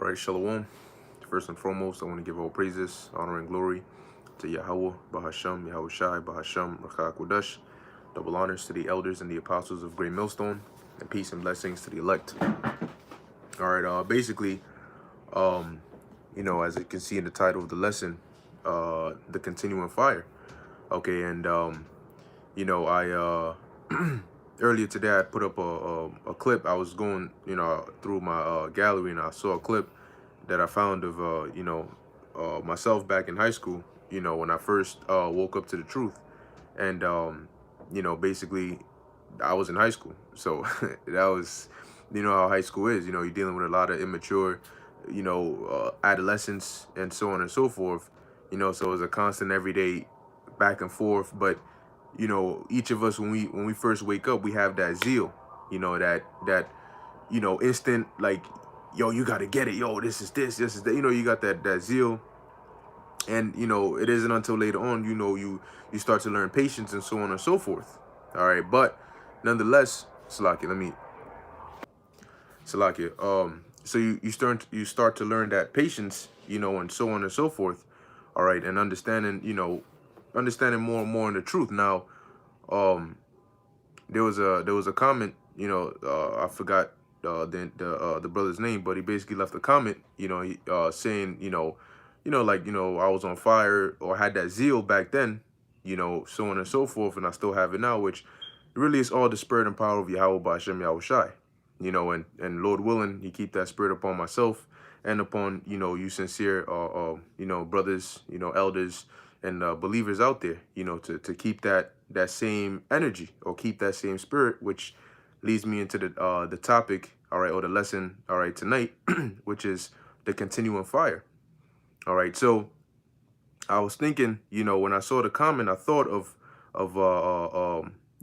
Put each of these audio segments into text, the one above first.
All right, Shalom. First and foremost, I want to give all praises, honor, and glory to Yahweh, Bahasham, Yahweh Shai, Bahasham, Rachak Kodesh. Double honors to the elders and the apostles of Great Millstone, and peace and blessings to the elect. All right, basically, as you can see in the title of the lesson, the continuing fire. Okay, and I earlier today I put up a clip. I was going, through my gallery, and I saw a clip that I found of myself back in high school, when I first woke up to the truth. And basically I was in high school, so that was, how high school is. You're dealing with a lot of immature, adolescents and so on and so forth. So it was a constant everyday back and forth. But each of us, when we first wake up, we have that zeal, that instant, like, yo, you got to get it. Yo, this is that. You got that zeal. And, it isn't until later on, you start to learn patience and so on and so forth. All right. But nonetheless, Salakia, so you start to learn that patience, and so on and so forth. All right. And understanding more and more in the truth. Now, there was a comment, I forgot the brother's name, but he basically left a comment, saying, I was on fire, or had that zeal back then, so on and so forth, and I still have it now, which really is all the spirit and power of Yahweh Ba'Shem Yahweh Shai, and Lord willing, he keep that spirit upon myself and upon, you sincere, brothers, elders, and believers out there, to keep that same energy, or keep that same spirit, which leads me into the topic, all right, or the lesson, all right, tonight, which is the continuing fire. All right, so I was thinking, when I saw the comment, I thought of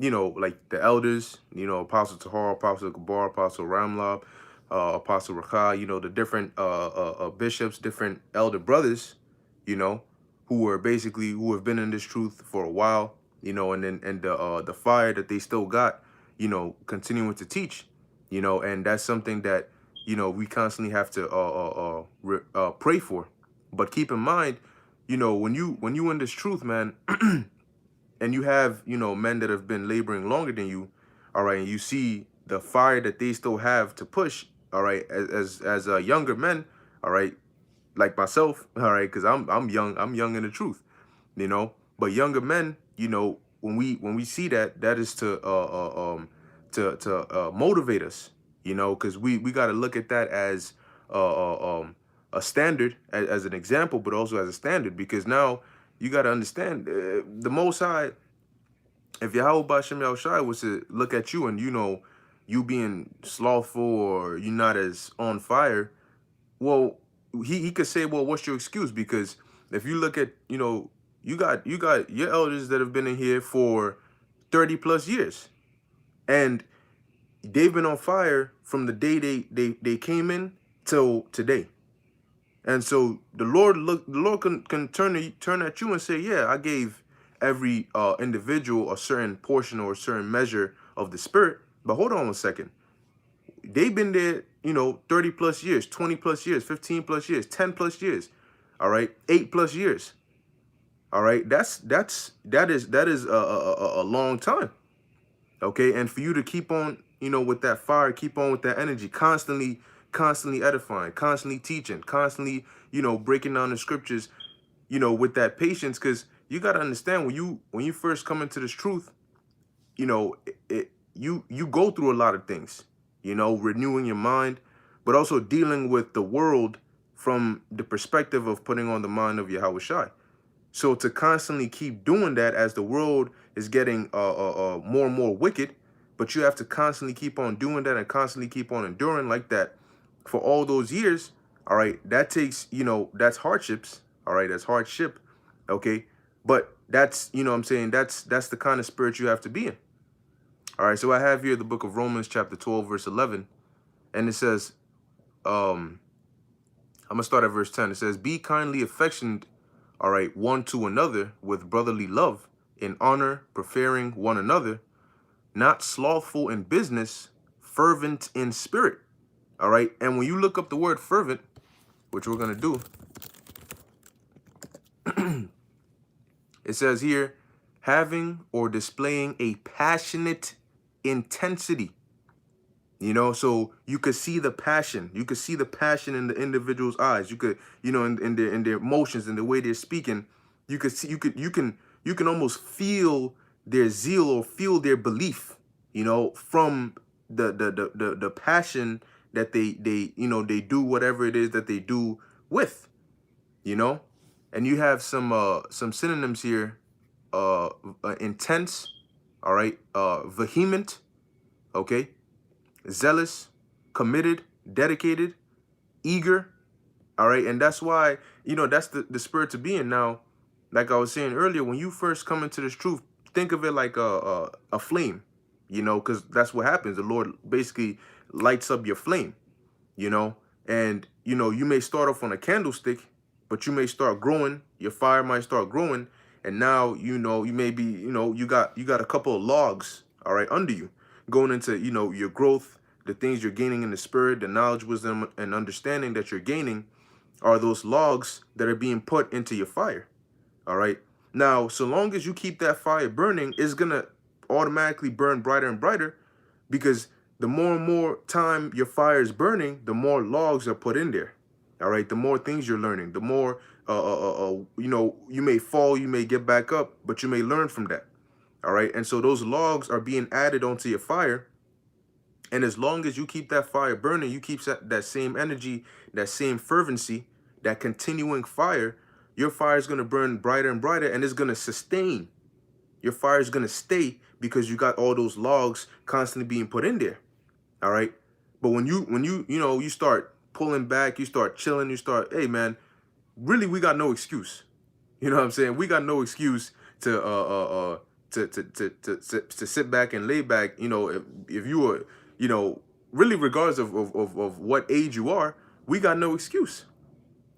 like the elders, Apostle Tahar, Apostle Gabar, Apostle Ramlab, Apostle Racha, the different bishops, different elder brothers, who have been in this truth for a while, and the fire that they still got, continuing to teach, and that's something that, we constantly have to pray for. But keep in mind, when you in this truth, man, and you have, men that have been laboring longer than you, all right, and you see the fire that they still have to push, all right, as younger men, all right, like myself, all right, because I'm young in the truth, but younger men, when we see that is to motivate us, because we got to look at that as a standard, as an example, but also as a standard, because now you got to understand, the Most High, if Yahweh Ba'Shem Yahweh Shai was to look at you and, you being slothful, or you're not as on fire, well, he could say, well, what's your excuse? Because if you look at, you got your elders that have been in here for 30 plus years, and they've been on fire from the day they came in till today. And so the Lord can turn at you and say, yeah, I gave every individual a certain portion or a certain measure of the spirit. But hold on a second. They've been there, 30 plus years, 20 plus years, 15 plus years, 10 plus years. All right, 8 plus years. All right, that is a long time. Okay, and for you to keep on, with that fire, keep on with that energy, constantly edifying, constantly teaching, constantly, breaking down the scriptures, with that patience, because you got to understand, when you first come into this truth, you go through a lot of things, renewing your mind, but also dealing with the world from the perspective of putting on the mind of Yahweh Shai. So to constantly keep doing that as the world is getting more and more wicked, but you have to constantly keep on doing that and constantly keep on enduring like that for all those years, all right, that takes, that's hardships, all right, that's hardship, okay? But that's, what I'm saying, that's the kind of spirit you have to be in. All right, so I have here the book of Romans chapter 12, verse 11, and it says, I'm going to start at verse 10. It says, be kindly affectioned, all right, one to another with brotherly love, in honor, preferring one another, not slothful in business, fervent in spirit. All right. And when you look up the word fervent, which we're going to do, it says here, having or displaying a passionate intensity. You know, so you could see the passion. You could see the passion in the individual's eyes. You could, you know, in their emotions and the way they're speaking. You could see, you can almost feel their zeal or feel their belief. You know, from the passion that they you know they do whatever it is that they do with. You know, and you have some synonyms here. Intense. All right. Vehement. Okay. Zealous, committed, dedicated, eager. All right. And that's why, you know, that's the spirit to be in. Now, like I was saying earlier, when you first come into this truth, think of it like a flame, you know, because that's what happens. The Lord basically lights up your flame, you know, and, you know, you may start off on a candlestick, but you may start growing. Your fire might start growing. And now, you know, you may be, you know, you got a couple of logs, all right, under you going into, you know, your growth, the things you're gaining in the spirit, the knowledge, wisdom, and understanding that you're gaining are those logs that are being put into your fire. All right. Now, so long as you keep that fire burning, it's going to automatically burn brighter and brighter, because the more and more time your fire is burning, the more logs are put in there. All right. The more things you're learning, the more, you know, you may fall, you may get back up, but you may learn from that. All right. And so those logs are being added onto your fire. And as long as you keep that fire burning, you keep that same energy, that same fervency, that continuing fire, your fire is going to burn brighter and brighter, and it's going to sustain. Your fire is going to stay because you got all those logs constantly being put in there. All right. But when you know, you start pulling back, you start chilling, you start, hey man, really, we got no excuse. You know what I'm saying? We got no excuse to sit back and lay back. You know, if you were, you know, really regardless of what age you are, we got no excuse.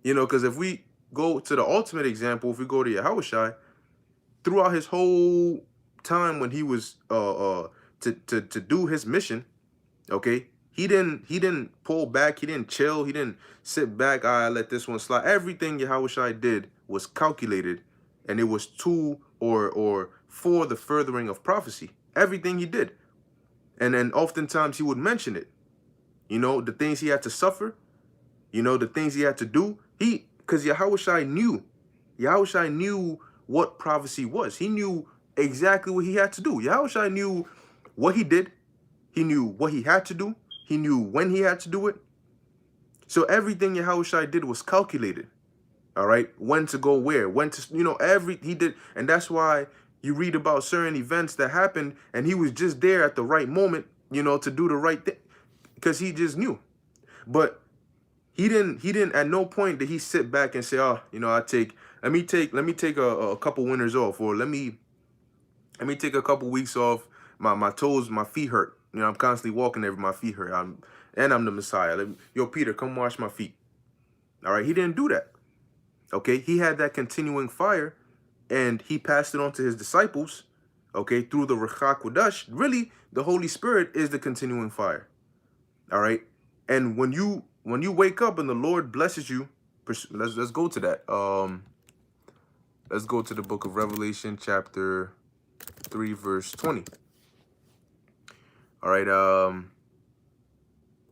You know, because if we go to the ultimate example, if we go to Yahushua, throughout his whole time when he was to do his mission, okay, he didn't pull back, he didn't chill, he didn't sit back, I let this one slide. Everything Yahushua did was calculated, and it was to or for the furthering of prophecy. Everything he did. And then oftentimes he would mention it. You know, the things he had to suffer, you know, the things he had to do. Because Yahushua knew what prophecy was. He knew exactly what he had to do. Yahushua knew what he did. He knew what he had to do. He knew when he had to do it. So everything Yahushua did was calculated. All right. When to go where, when to, you know, he did. And that's why you read about certain events that happened, and he was just there at the right moment, you know, to do the right thing, because he just knew. But he didn't at no point did he sit back and say, oh, you know, let me take a couple winters off, or let me take a couple weeks off. My toes, my feet hurt. You know, I'm constantly walking there, my feet hurt. I'm the Messiah. Yo, Peter, come wash my feet. All right. He didn't do that. Okay. He had that continuing fire, and he passed it on to his disciples. Okay. Through the Ruach HaKodesh. Really, the Holy Spirit is the continuing fire. All right. And when you wake up and the Lord blesses you, let's go to that. Let's go to the book of Revelation, chapter 3, verse 20. All right.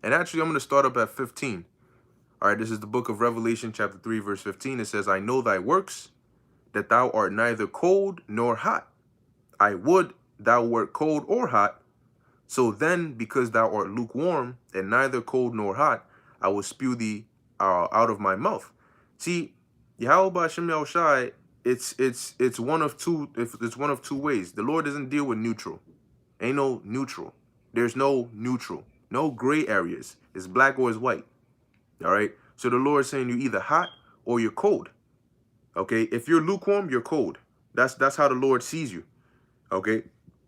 And actually, I'm going to start up at 15. All right. This is the book of Revelation, chapter 3, verse 15. It says, I know thy works, that thou art neither cold nor hot. I would thou wert cold or hot. So then, because thou art lukewarm and neither cold nor hot, I will spew thee out of my mouth. See, Yahweh Hashem Yahushai, it's one of two. It's one of two ways. The Lord doesn't deal with neutral. Ain't no neutral. There's no neutral. No gray areas. It's black or it's white. All right. So the Lord is saying you're either hot or you're cold. Okay. If you're lukewarm, you're cold. That's how the Lord sees you. Okay.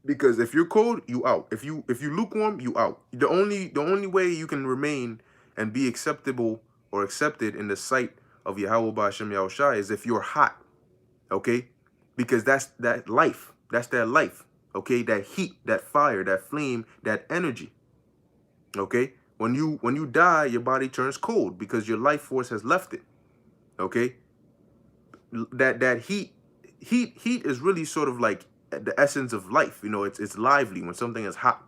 Because if you're cold, you out. If you lukewarm, you out. The only way you can remain and be acceptable or accepted in the sight of Yahweh Hashem Yahushai is if you're hot. Okay? Because that's that life. That's that life. Okay? That heat, that fire, that flame, that energy. Okay? When you die, your body turns cold because your life force has left it. Okay? That heat is really sort of like the essence of life. You know, it's lively when something is hot.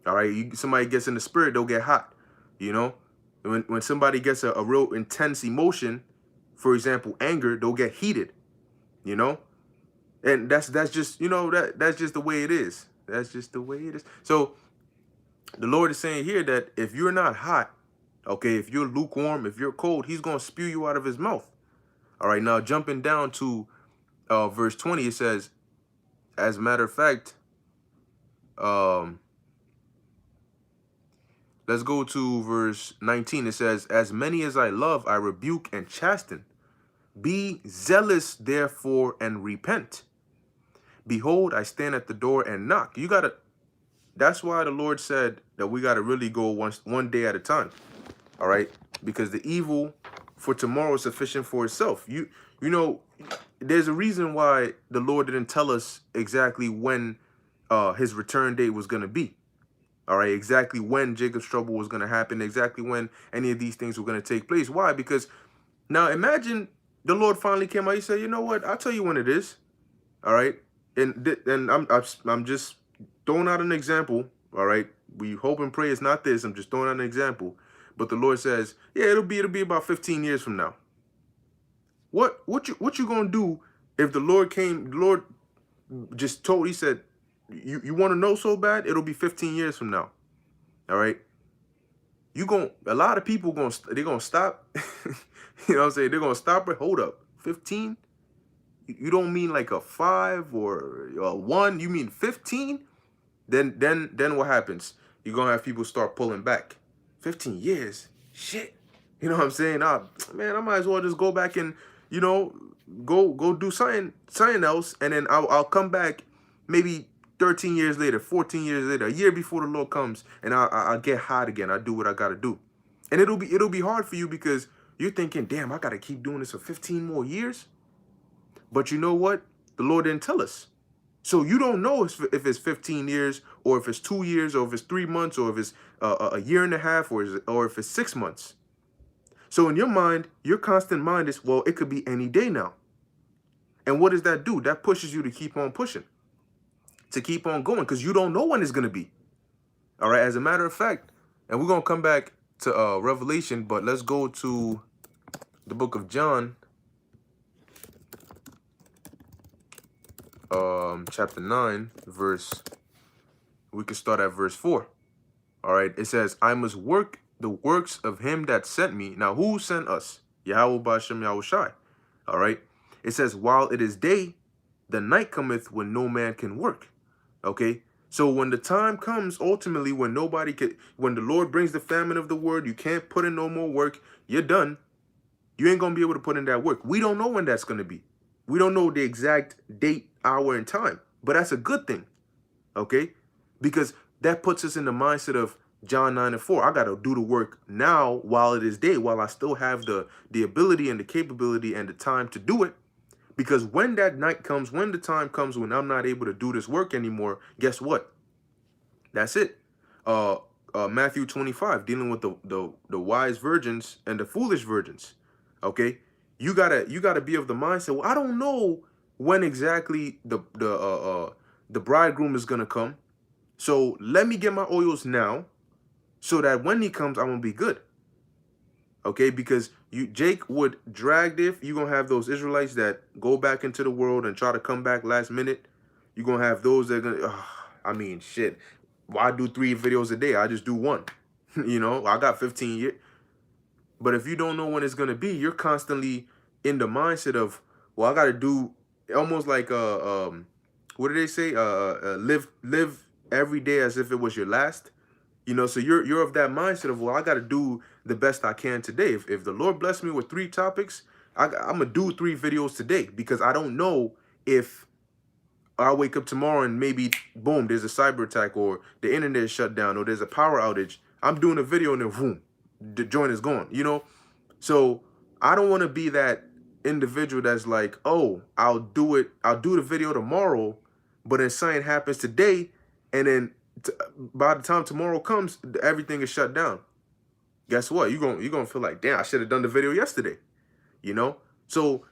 All right, somebody gets in the spirit, they'll get hot. You know, when somebody gets a real intense emotion, for example, anger, they'll get heated. You know, and that's just, you know, that's just the way it is. That's just the way it is. So the Lord is saying here that if you're not hot, okay, if you're lukewarm, if you're cold, He's gonna spew you out of His mouth. All right, now jumping down to verse 20, it says, as a matter of fact, um, let's go to verse 19. It says, as many as I love, I rebuke and chasten. Be zealous, therefore, and repent. Behold, I stand at the door and knock. You gotta, that's why the Lord said that we gotta really go one day at a time. All right, because the evil for tomorrow is sufficient for itself. You know, there's a reason why the Lord didn't tell us exactly when His return date was gonna be. All right, exactly when Jacob's trouble was gonna happen, exactly when any of these things were gonna take place. Why? Because now imagine the Lord finally came out. He said, "You know what? I'll tell you when it is." All right, and I'm just throwing out an example. All right, we hope and pray it's not this. I'm just throwing out an example. But the Lord says, "Yeah, it'll be about 15 years from now." What you gonna do if the Lord came? The Lord just told. He said, "You want to know so bad? It'll be 15 years from now." All right. A lot of people they're gonna stop. You know what I'm saying? They're gonna stop it. Hold up, 15? You don't mean like a 5 or a 1? You mean 15? Then what happens? You're gonna have people start pulling back. 15 years, shit. You know what I'm saying? Man, I might as well just go back and, you know, go do something else, and then I'll come back maybe 13 years later, 14 years later, a year before the Lord comes, and I'll get hot again. I'll do what I gotta do. And it'll be hard for you because you're thinking, damn, I gotta keep doing this for 15 more years. But you know what? The Lord didn't tell us. So you don't know if it's 15 years, or if it's 2 years, or if it's 3 months, or if it's a year and a half, or if it's 6 months. So in your mind, your constant mind is, well, it could be any day now. And what does that do? That pushes you to keep on pushing, to keep on going, because you don't know when it's going to be. All right. As a matter of fact, and we're going to come back to Revelation, but let's go to the book of John, chapter 9, we could start at verse 4. All right. It says, I must work the works of him that sent me. Now, who sent us? Yahweh Bashem Yahushai. All right. It says, while it is day, the night cometh when no man can work. Okay. So when the time comes, ultimately, when when the Lord brings the famine of the word, you can't put in no more work. You're done. You ain't going to be able to put in that work. We don't know when that's going to be. We don't know the exact date, hour, and time. But that's a good thing. Okay. Because that puts us in the mindset of John 9 and 4. I got to do the work now while it is day, while I still have the ability and the capability and the time to do it. Because when that night comes, when the time comes when I'm not able to do this work anymore, guess what? That's it. Matthew 25, dealing with the wise virgins and the foolish virgins. Okay, you gotta be of the mindset. Well, I don't know when exactly the bridegroom is gonna come, so let me get my oils now, so that when he comes, I'm gonna be good. Okay, because Jake would drag this. You're gonna have those Israelites that go back into the world and try to come back last minute. You're gonna have those that are gonna, I mean, shit. Why do 3 videos a day? I just do 1. You know, I got 15 years. But if you don't know when it's gonna be, you're constantly in the mindset of, well, I gotta do almost like what do they say? Live every day as if it was your last. You know, so you're of that mindset of, well, I got to do the best I can today. If the Lord bless me with 3 topics, I'm going to do 3 videos today, because I don't know if I wake up tomorrow and maybe, boom, there's a cyber attack, or the internet is shut down, or there's a power outage. I'm doing a video and then, boom, the joint is gone, you know? So I don't want to be that individual that's like, oh, I'll do the video tomorrow, but then something happens today, and then by the time tomorrow comes, everything is shut down. guess what? You're gonna feel like, damn, I should have done the video yesterday. You know? So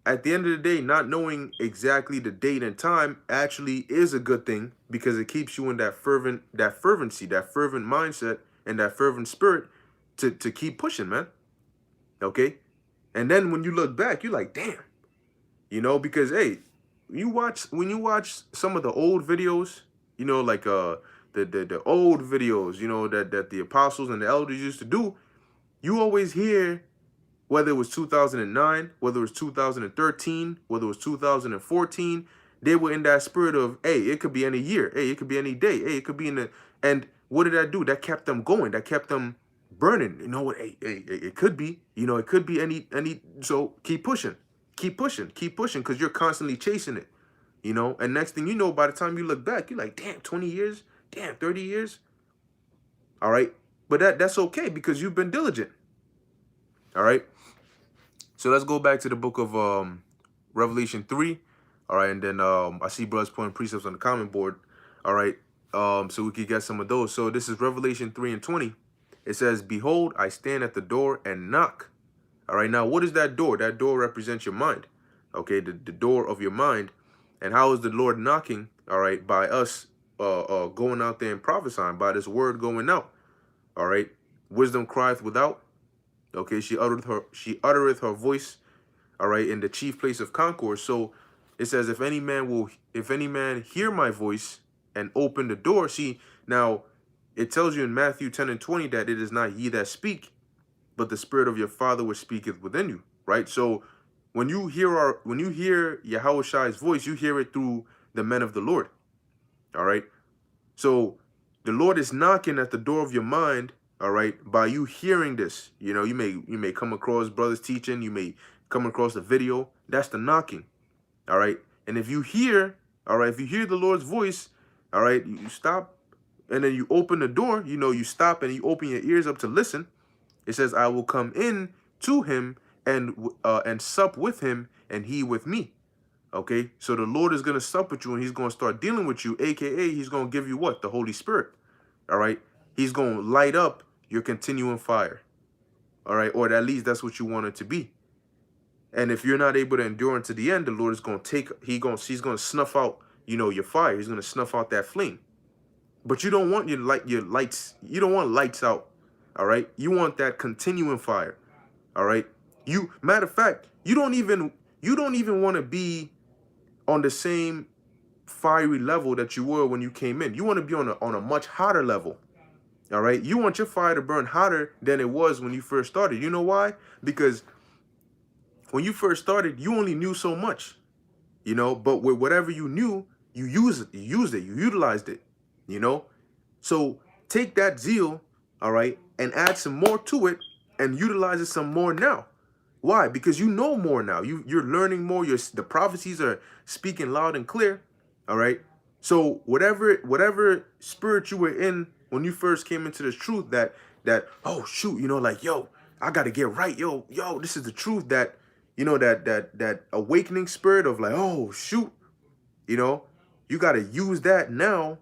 at the end of the day, not knowing exactly the date and time actually is a good thing, because it keeps you in that fervency, that fervent mindset, and that fervent spirit to keep pushing, man. Okay? And then when you look back, you're like, damn, because hey, when you watch some of the old videos, like the old videos, that the apostles and the elders used to do, you always hear, whether it was 2009, whether it was 2013, whether it was 2014, they were in that spirit of, hey, it could be any year, hey, it could be any day, hey, it could be in the, and what did that do? That kept them going, that kept them burning. You know what? Hey, it could be, it could be any. So keep pushing, keep pushing, because you're constantly chasing it, And next thing you know, by the time you look back, you're like, damn, 20 years, damn, 30 years. All right, but that's okay, because you've been diligent. All right. So let's go back to the book of Revelation 3. All right, and then I see brothers putting precepts on the comment board. All right, so we could get some of those. So this is Revelation 3:20. It says, "Behold, I stand at the door and knock." All right, now what is that door? That door represents your mind. Okay, the door of your mind. And how is the Lord knocking? All right, by us going out there and prophesying, by this word going out. All right, wisdom crieth without. Okay, she uttereth her voice, all right, in the chief place of concourse. So it says, if any man hear my voice and open the door. See, now it tells you in Matthew 10:20 that it is not ye that speak, but the spirit of your Father which speaketh within you, right? So when you hear Yahweh Shai's voice, you hear it through the men of the Lord. All right. So the Lord is knocking at the door of your mind, all right, by you hearing this. You may come across brothers teaching, you may come across a video. That's the knocking. All right. And if you hear, all right, if you hear the Lord's voice, all right, you stop, and then you open the door, you stop and you open your ears up to listen. It says, I will come in to him and sup with him, and he with me. Okay, so the Lord is going to sup with you, and he's going to start dealing with you, aka he's going to give you what? The Holy Spirit. All right, he's going to light up your continuing fire. All right, or at least that's what you want it to be. And if you're not able to endure unto the end, the Lord is going to he's going to snuff out, your fire. He's going to snuff out that flame. But you don't want your lights. You don't want lights out. All right, you want that continuing fire. All right, matter of fact, you don't even want to be on the same fiery level that you were when you came in. You want to be on a much hotter level. All right, you want your fire to burn hotter than it was when you first started. You know why? Because when you first started, you only knew so much, but with whatever you knew, you used it, you utilized it, So take that zeal, all right, and add some more to it and utilize it some more now. Why? Because you know more now. You're learning more. The prophecies are speaking loud and clear. All right. So whatever spirit you were in when you first came into this truth, that oh shoot, like, yo, I gotta get right. Yo, this is the truth. That that awakening spirit of like, oh shoot, you gotta use that now.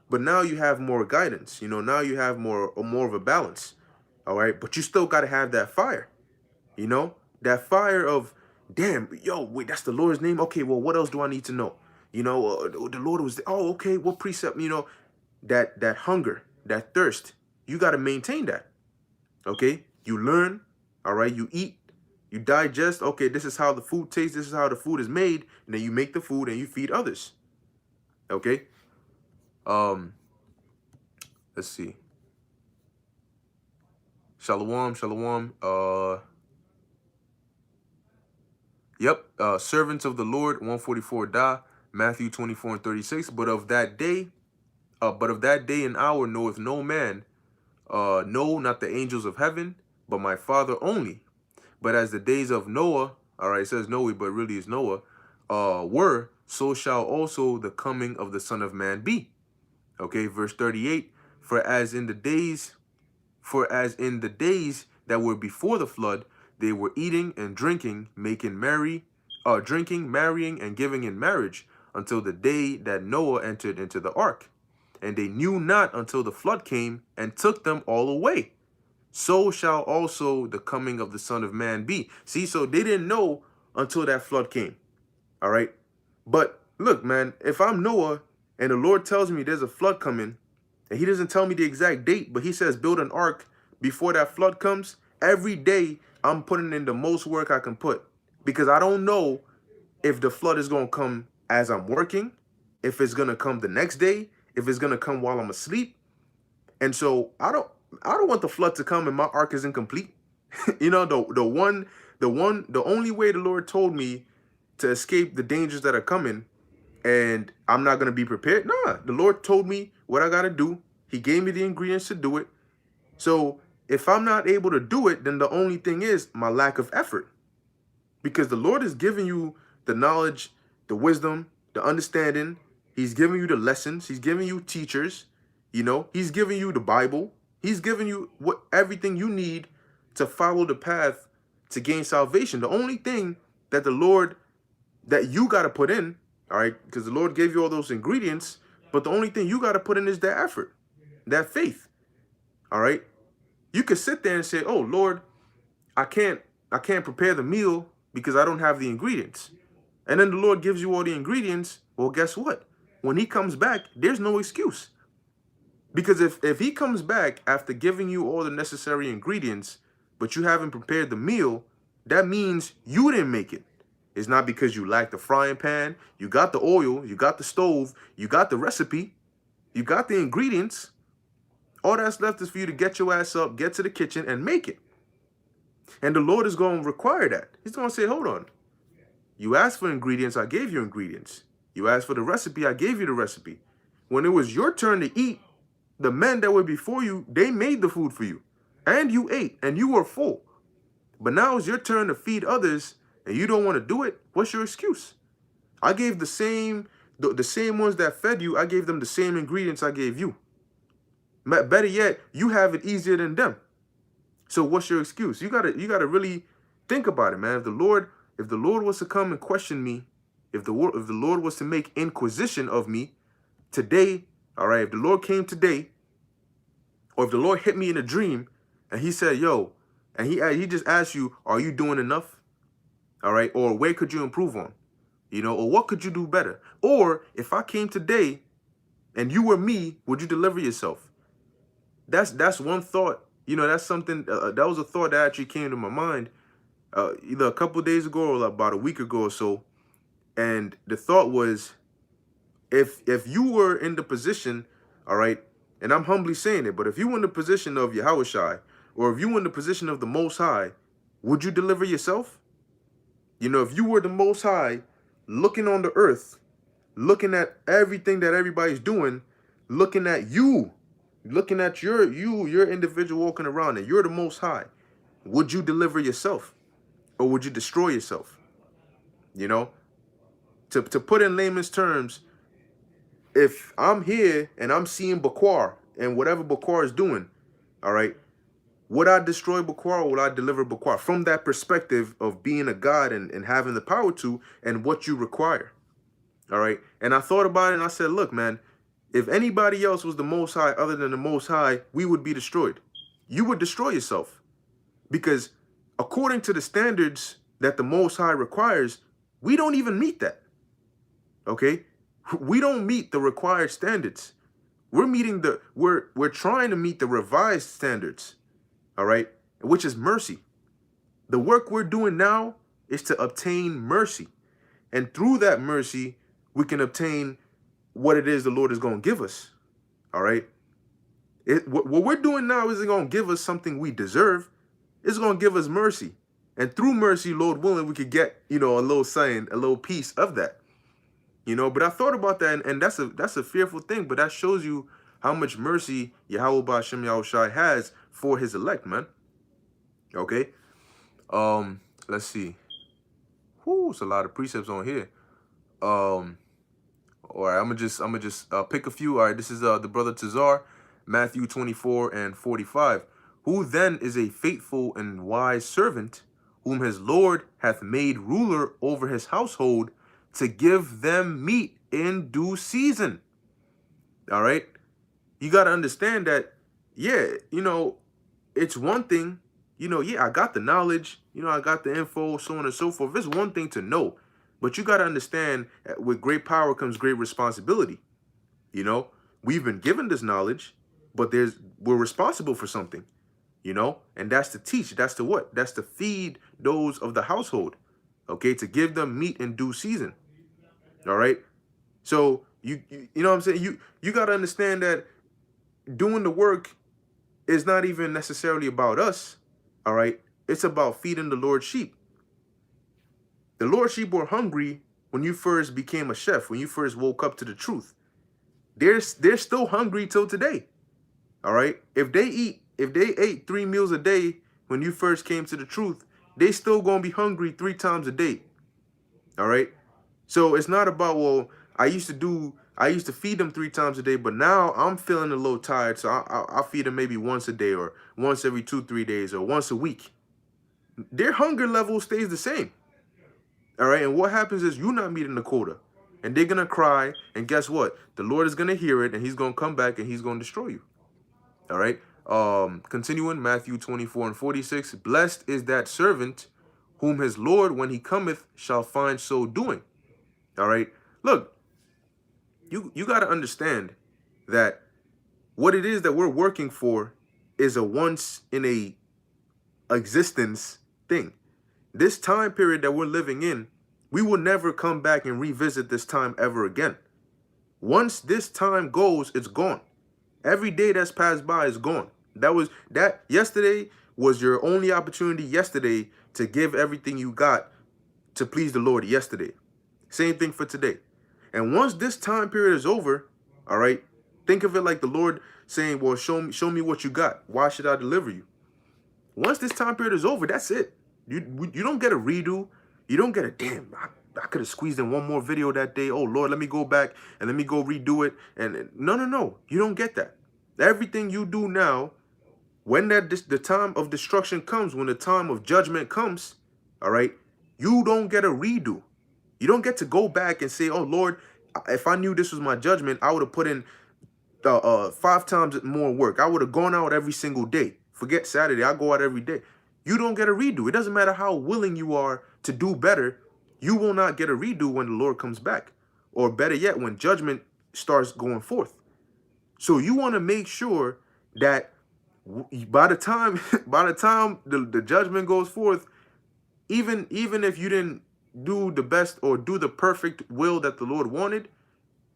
But now you have more guidance. Now you have more of a balance. All right. But you still gotta have that fire. That fire of, damn, yo, wait, that's the Lord's name? Okay, well, what else do I need to know? The Lord was, oh, okay, what precept, that hunger, that thirst, you got to maintain that, okay? You learn, all right? You eat, you digest, okay, this is how the food tastes, this is how the food is made, and then you make the food and you feed others, okay? Let's see. Shalom. Yep, servants of the Lord, 144 da, Matthew 24:36. But of that day and hour knoweth no man, no, not the angels of heaven, but my Father only. But as the days of Noah, all right, it says Noe, but really is Noah, were, so shall also the coming of the Son of Man be. Okay, verse 38. For as in the days that were before the flood, they were eating and drinking, drinking, marrying, and giving in marriage, until the day that Noah entered into the ark. And they knew not until the flood came and took them all away. so shall also the coming of the Son of Man be. See, so they didn't know until that flood came. All right. But look, man, if I'm Noah and the Lord tells me there's a flood coming, and he doesn't tell me the exact date, but he says build an ark before that flood comes, every day I'm putting in the most work I can put, because I don't know if the flood is going to come as I'm working, if it's going to come the next day, if it's going to come while I'm asleep. And so I don't want the flood to come and my ark is incomplete. You know, the only way the Lord told me to escape the dangers that are coming and I'm not going to be prepared. Nah, the Lord told me what I got to do. He gave me the ingredients to do it. So if I'm not able to do it, then the only thing is my lack of effort. Because the Lord is giving you the knowledge, the wisdom, the understanding. He's giving you the lessons. He's giving you teachers. You know, he's giving you the Bible. He's giving you everything you need to follow the path to gain salvation. The only thing that the Lord, that you got to put in, all right, because the Lord gave you all those ingredients, but the only thing you got to put in is that effort, that faith, all right? You could sit there and say, oh, Lord, I can't prepare the meal because I don't have the ingredients. And then the Lord gives you all the ingredients. Well, guess what? When he comes back, there's no excuse. Because if he comes back after giving you all the necessary ingredients, but you haven't prepared the meal, that means you didn't make it. It's not because you lacked the frying pan. You got the oil, you got the stove, you got the recipe, you got the ingredients. All that's left is for you to get your ass up, get to the kitchen, and make it. And the Lord is going to require that. He's going to say, hold on. You asked for ingredients, I gave you ingredients. You asked for the recipe, I gave you the recipe. When it was your turn to eat, the men that were before you, they made the food for you. And you ate, and you were full. But now it's your turn to feed others, and you don't want to do it. What's your excuse? I gave the same ones that fed you, I gave them the same ingredients I gave you. Better yet, you have it easier than them. So what's your excuse? You gotta really think about it, man. If the Lord was to come and question me, if the Lord was to make inquisition of me today, all right, if the Lord came today, or if the Lord hit me in a dream and he said, yo, and he just asked you, are you doing enough? All right, or where could you improve on? You know, or what could you do better? Or if I came today and you were me, would you deliver yourself? That's one thought. You know, that's something, that was a thought that actually came to my mind either a couple of days ago or about a week ago or so. And the thought was, if you were in the position, all right, and I'm humbly saying it, but if you were in the position of Yahushai, or if you were in the position of the Most High, would you deliver yourself? You know, if you were the Most High, looking on the earth, looking at everything that everybody's doing, looking at you, looking at your individual walking around, and you're the Most High, would you deliver yourself, or would you destroy yourself? You know, to put in layman's terms, if I'm here and I'm seeing Baquar and whatever Baquar is doing, all right, would I destroy Baquar or would I deliver Baquar? From that perspective of being a God and having the power to, and what you require. All right. And I thought about it and I said, look, man, if anybody else was the Most High other than the Most High, we would be destroyed. You would destroy yourself. Because according to the standards that the Most High requires, we don't even meet that. Okay? We don't meet the required standards. We're trying to meet the revised standards. All right? Which is mercy. The work we're doing now is to obtain mercy. And through that mercy, we can obtain what it is the Lord is going to give us. All right? What we're doing now isn't going to give us something we deserve. It's going to give us mercy. And through mercy, Lord willing, we could get, you know, a little sign, a little piece of that. You know, but I thought about that, and that's a fearful thing, but that shows you how much mercy Yahweh Ba'Shem Yahushai has for his elect, man. Okay? Let's see. Whoo, it's a lot of precepts on here. All right, I'm gonna just pick a few. All right, this is the brother Tazar, Matthew 24 and 45. Who then is a faithful and wise servant, whom his Lord hath made ruler over his household, to give them meat in due season? All right, you got to understand that, yeah, you know, it's one thing, yeah, I got the knowledge, I got the info, so on and so forth. It's one thing to know, but you got to understand with great power comes great responsibility. We've been given this knowledge, but we're responsible for something, and that's to teach. That's to what? That's to feed those of the household, okay, to give them meat in due season. All right. So you know what I'm saying? You got to understand that doing the work is not even necessarily about us. All right. It's about feeding the Lord's sheep. The Lord's sheep were hungry when you first became a chef, when you first woke up to the truth. They're still hungry till today. All right. If they ate 3 meals a day when you first came to the truth, they still gonna be hungry 3 times a day. All right. So it's not about, well, I used to feed them 3 times a day, but now I'm feeling a little tired, so I'll feed them maybe once a day or once every 2-3 days or once a week. Their hunger level stays the same. All right. And what happens is you're not meeting the quota, and they're going to cry. And guess what? The Lord is going to hear it, and he's going to come back and he's going to destroy you. All right. Continuing Matthew 24:46. Blessed is that servant whom his Lord, when he cometh, shall find so doing. All right. Look, you got to understand that what it is that we're working for is a once in a existence thing. This time period that we're living in, we will never come back and revisit this time ever again. Once this time goes, it's gone. Every day that's passed by is gone. Yesterday was your only opportunity yesterday to give everything you got to please the Lord yesterday. Same thing for today. And once this time period is over, all right, think of it like the Lord saying, well, show me what you got. Why should I deliver you? Once this time period is over, that's it. You don't get a redo. You don't get a, damn, I could have squeezed in one more video that day. Oh, Lord, let me go back and let me go redo it. And no. You don't get that. Everything you do now, when the time of destruction comes, when the time of judgment comes, all right, you don't get a redo. You don't get to go back and say, oh, Lord, if I knew this was my judgment, I would have put in 5 times more work. I would have gone out every single day. Forget Saturday. I go out every day. You don't get a redo. It doesn't matter how willing you are to do better. You will not get a redo when the Lord comes back. Or better yet, when judgment starts going forth. So you want to make sure that by the time the judgment goes forth, even if you didn't do the best or do the perfect will that the Lord wanted,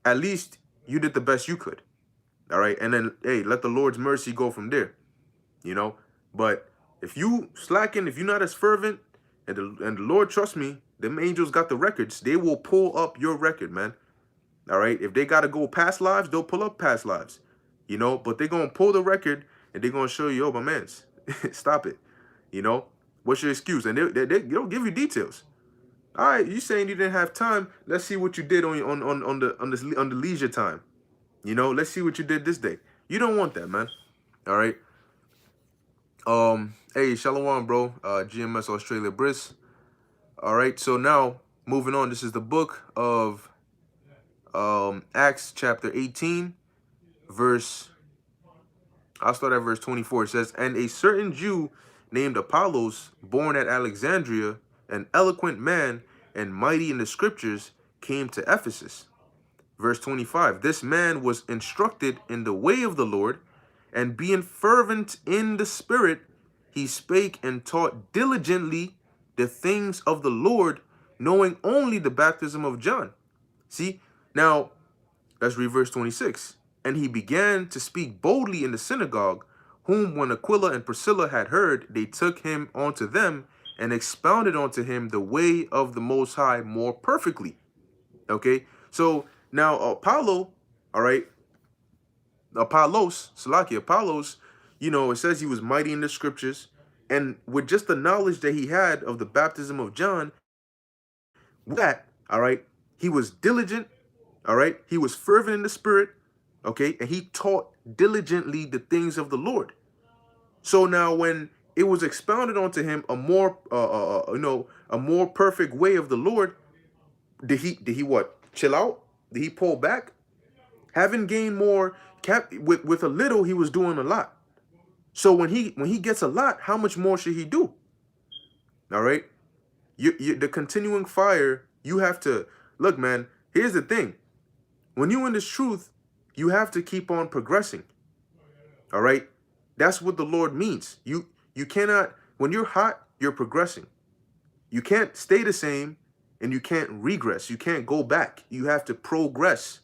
at least you did the best you could. All right. And then, hey, let the Lord's mercy go from there, But if you slacken, if you're not as fervent, and the Lord, trust me, them angels got the records. They will pull up your record, man. All right. If they got to go past lives, they'll pull up past lives, But they're going to pull the record and they're going to show you, oh, my mans, stop it. What's your excuse? And they'll give you details. All right. You saying you didn't have time. Let's see what you did on the leisure time. Let's see what you did this day. You don't want that, man. All right. Hey, Shalom, bro. GMS Australia Briss. All right. So now moving on. This is the book of Acts chapter 18, I'll start at verse 24. It says, and a certain Jew named Apollos, born at Alexandria, an eloquent man and mighty in the scriptures, came to Ephesus. Verse 25, this man was instructed in the way of the Lord, and being fervent in the spirit, he spake and taught diligently the things of the Lord, knowing only the baptism of John. See, now let's read verse 26. And he began to speak boldly in the synagogue, whom when Aquila and Priscilla had heard, they took him unto them and expounded unto him the way of the Most High more perfectly. Okay, so now Apollos, it says he was mighty in the scriptures, and with just the knowledge that he had of the baptism of John, he was diligent, he was fervent in the spirit, and he taught diligently the things of the Lord. So now when it was expounded onto him a more perfect way of the Lord, did he what? Chill out? Did he pull back? Having gained more, with a little, he was doing a lot. So when he gets a lot, how much more should he do? All right. The continuing fire, you have to look, man. Here's the thing. When you in this truth, you have to keep on progressing. All right. That's what the Lord means. You cannot, when you're hot, you're progressing. You can't stay the same and you can't regress. You can't go back. You have to progress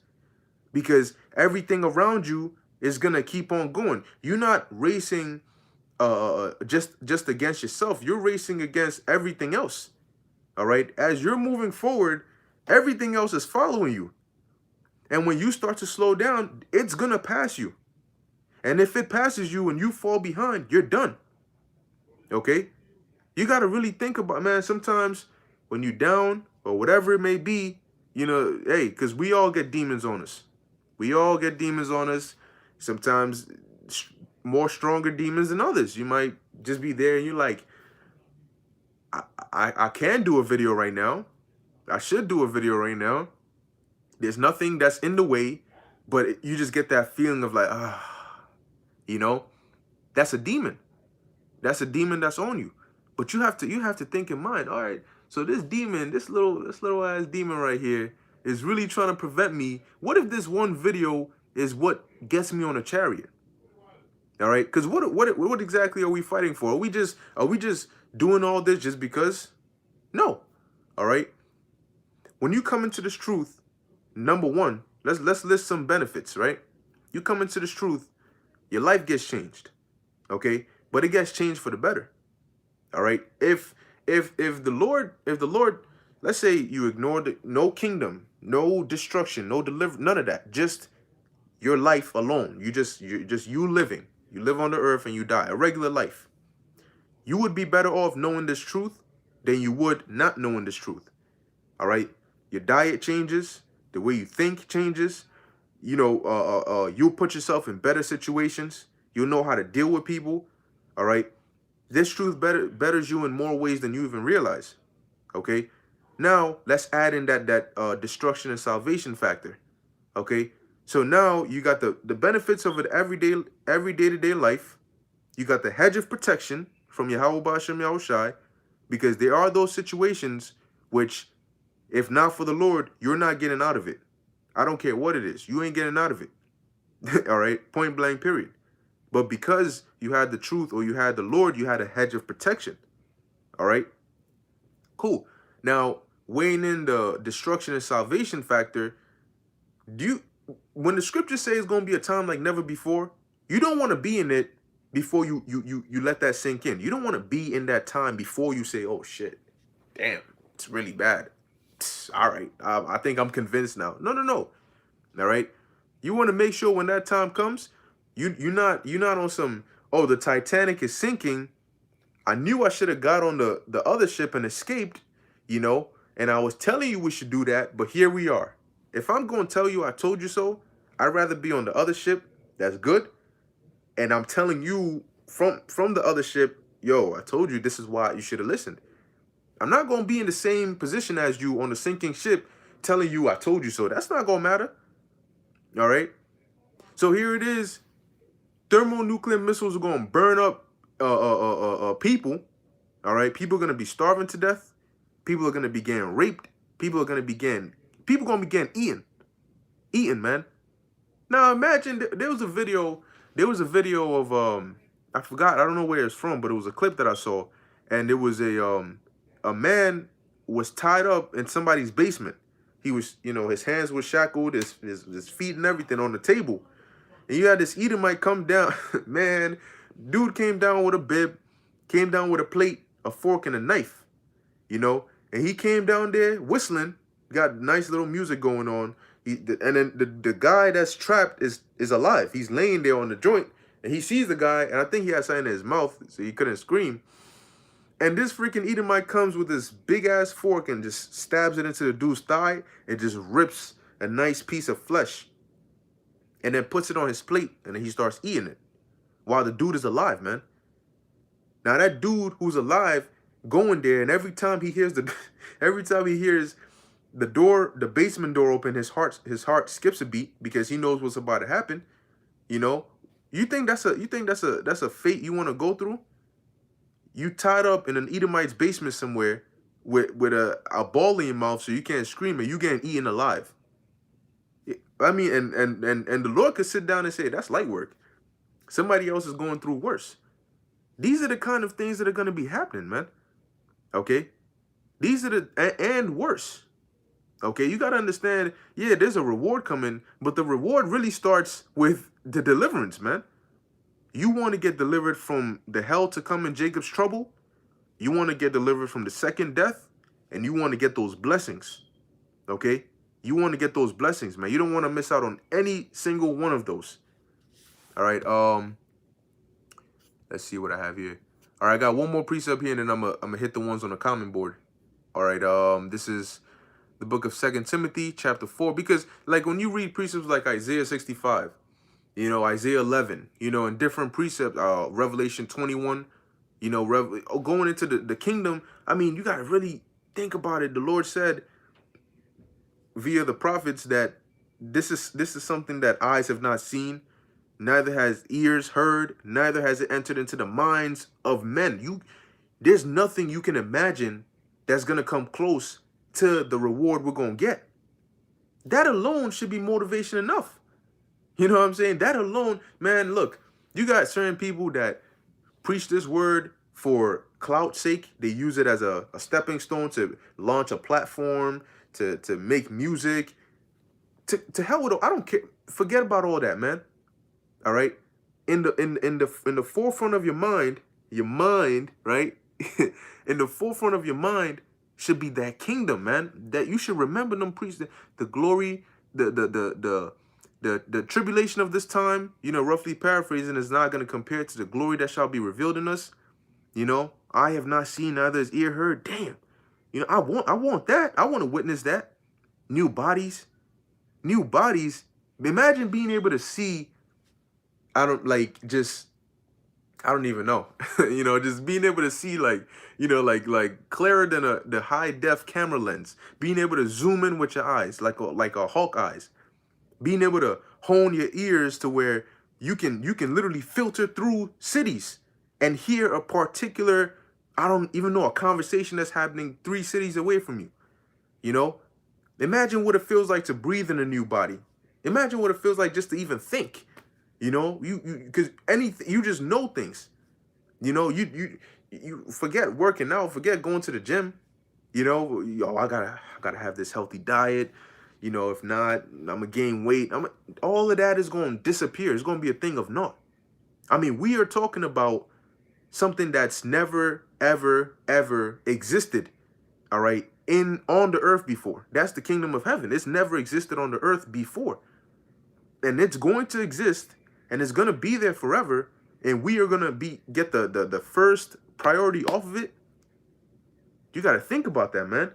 because everything around you is gonna keep on going. You're not racing just against yourself. You're racing against everything else. All right. As you're moving forward, everything else is following you. And when you start to slow down, it's going to pass you. And if it passes you and you fall behind, you're done. Okay? You got to really think about, man, sometimes when you're down or whatever it may be, you know, hey, because we all get demons on us. We all get demons on us. Sometimes more stronger demons than others. You might just be there and you're like, I can do a video right now. I should do a video right now. There's nothing that's in the way, but you just get that feeling of like, you know, that's a demon. That's a demon that's on you. But you have to think in mind, all right, so this demon, this little ass demon right here is really trying to prevent me. What if this one video is what gets me on a chariot? All right, because what exactly are we fighting for? Are we just doing all this just because? No. All right. When you come into this truth, number one, let's list some benefits, right? You come into this truth, your life gets changed. Okay? But it gets changed for the better. All right? If the Lord, let's say you ignore no kingdom, no destruction, no deliver, none of that. Just your life alone. You living. You live on the earth and you die. A regular life. You would be better off knowing this truth than you would not knowing this truth. All right? Your diet changes, the way you think changes. You know, you'll put yourself in better situations. You'll know how to deal with people. All right? This truth betters you in more ways than you even realize. Okay? Now, let's add in that destruction and salvation factor. Okay? So now you got the benefits of it every day-to-day life. You got the hedge of protection from Yahweh Ba'ashem Yahushai, because there are those situations which, if not for the Lord, you're not getting out of it. I don't care what it is. You ain't getting out of it. All right? Point blank, period. But because you had the truth or you had the Lord, you had a hedge of protection. All right? Cool. Now, weighing in the destruction and salvation factor, when the scriptures say it's going to be a time like never before, you don't want to be in it before you let that sink in. You don't want to be in that time before you say, oh, shit, damn, it's really bad. All right, I think I'm convinced now. No. All right, you want to make sure when that time comes, you're not on some, oh, the Titanic is sinking. I knew I should have got on the other ship and escaped, you know, and I was telling you we should do that, but here we are. If I'm going to tell you I told you so, I'd rather be on the other ship. That's good. And I'm telling you from the other ship, yo, I told you this is why you should have listened. I'm not going to be in the same position as you on the sinking ship telling you I told you so. That's not going to matter. All right? So here it is. Thermonuclear missiles are going to burn up people. All right? People are going to be starving to death. People are going to be getting raped. People are going to be getting eaten, man. Now imagine there was a video of I forgot, I don't know where it's from, but it was a clip that I saw, and it was a man was tied up in somebody's basement. He was, you know, his hands were shackled, his feet and everything on the table. And you had this Edomite come down. Man, dude came down with a bib, came down with a plate, a fork, and a knife, you know, and he came down there whistling, got nice little music going on. And then the guy that's trapped is alive. He's laying there on the joint, and he sees the guy, and I think he had something in his mouth, so he couldn't scream. And this freaking Edomite comes with this big-ass fork and just stabs it into the dude's thigh and just rips a nice piece of flesh and then puts it on his plate, and then he starts eating it while the dude is alive, man. Now, that dude who's alive going there, and every time he hears the basement door open, his heart skips a beat because he knows what's about to happen, you know. You think that's a fate you want to go through? You tied up in an Edomite's basement somewhere with a ball in your mouth so you can't scream and you getting eaten alive. I mean, and the Lord could sit down and say, that's light work. Somebody else is going through worse. These are the kind of things that are going to be happening, man. Okay? These are and worse. Okay? You got to understand, yeah, there's a reward coming, but the reward really starts with the deliverance, man. You want to get delivered from the hell to come in Jacob's trouble. You want to get delivered from the second death, and you want to get those blessings. Okay? You want to get those blessings, man. You don't want to miss out on any single one of those. All right. Let's see what I have here. All right, I got one more precept here, and then I'm gonna hit the ones on the comment board. All right. This is the book of 2 Timothy, chapter 4, because like when you read precepts like Isaiah 65, Isaiah 11, and different precepts, Revelation 21, going into the kingdom. I mean, you gotta really think about it. The Lord said via the prophets that this is something that eyes have not seen, neither has ears heard, neither has it entered into the minds of men. There's nothing you can imagine that's gonna come close to the reward we're gonna get. That alone should be motivation enough. You know what I'm saying? That alone, man, look, you got certain people that preach this word for clout's sake. They use it as a stepping stone to launch a platform, to make music. To hell with it. I don't care. Forget about all that, man. All right. In the forefront of your mind, right? In the forefront of your mind should be that kingdom, man. That you should remember them preach the glory, the tribulation of this time, roughly paraphrasing, is not going to compare to the glory that shall be revealed in us. I have not seen, neither has ear heard. Damn. I want that. I want to witness that. New bodies. Imagine being able to see, I don't even know. Just being able to see like clearer than the high def camera lens. Being able to zoom in with your eyes like a hawk eyes. Being able to hone your ears to where you can literally filter through cities and hear a particular, I don't even know, a conversation that's happening 3 cities away from you. Imagine what it feels like to breathe in a new body. Imagine what it feels like just to even think. Because anything, you just know things. You forget working out, forget going to the gym. I gotta have this healthy diet. If not, I'm gonna gain weight. All of that is going to disappear. It's going to be a thing of naught. I mean, we are talking about something that's never, ever, ever existed. All right, on the earth before. That's the kingdom of heaven. It's never existed on the earth before, and it's going to exist, and it's going to be there forever. And we are going to get the first priority off of it. You got to think about that, man.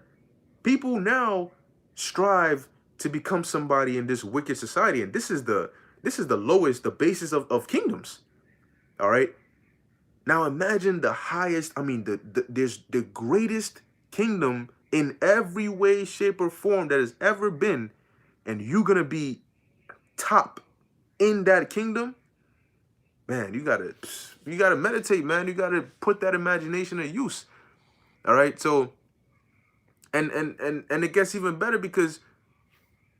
People now strive to become somebody in this wicked society, and this is the lowest, the basis of kingdoms. All right. Now imagine the highest. I mean, there's the greatest kingdom in every way, shape, or form that has ever been, and you're gonna be top in that kingdom. Man, you gotta meditate, man. You gotta put that imagination to use. All right. So, and it gets even better, because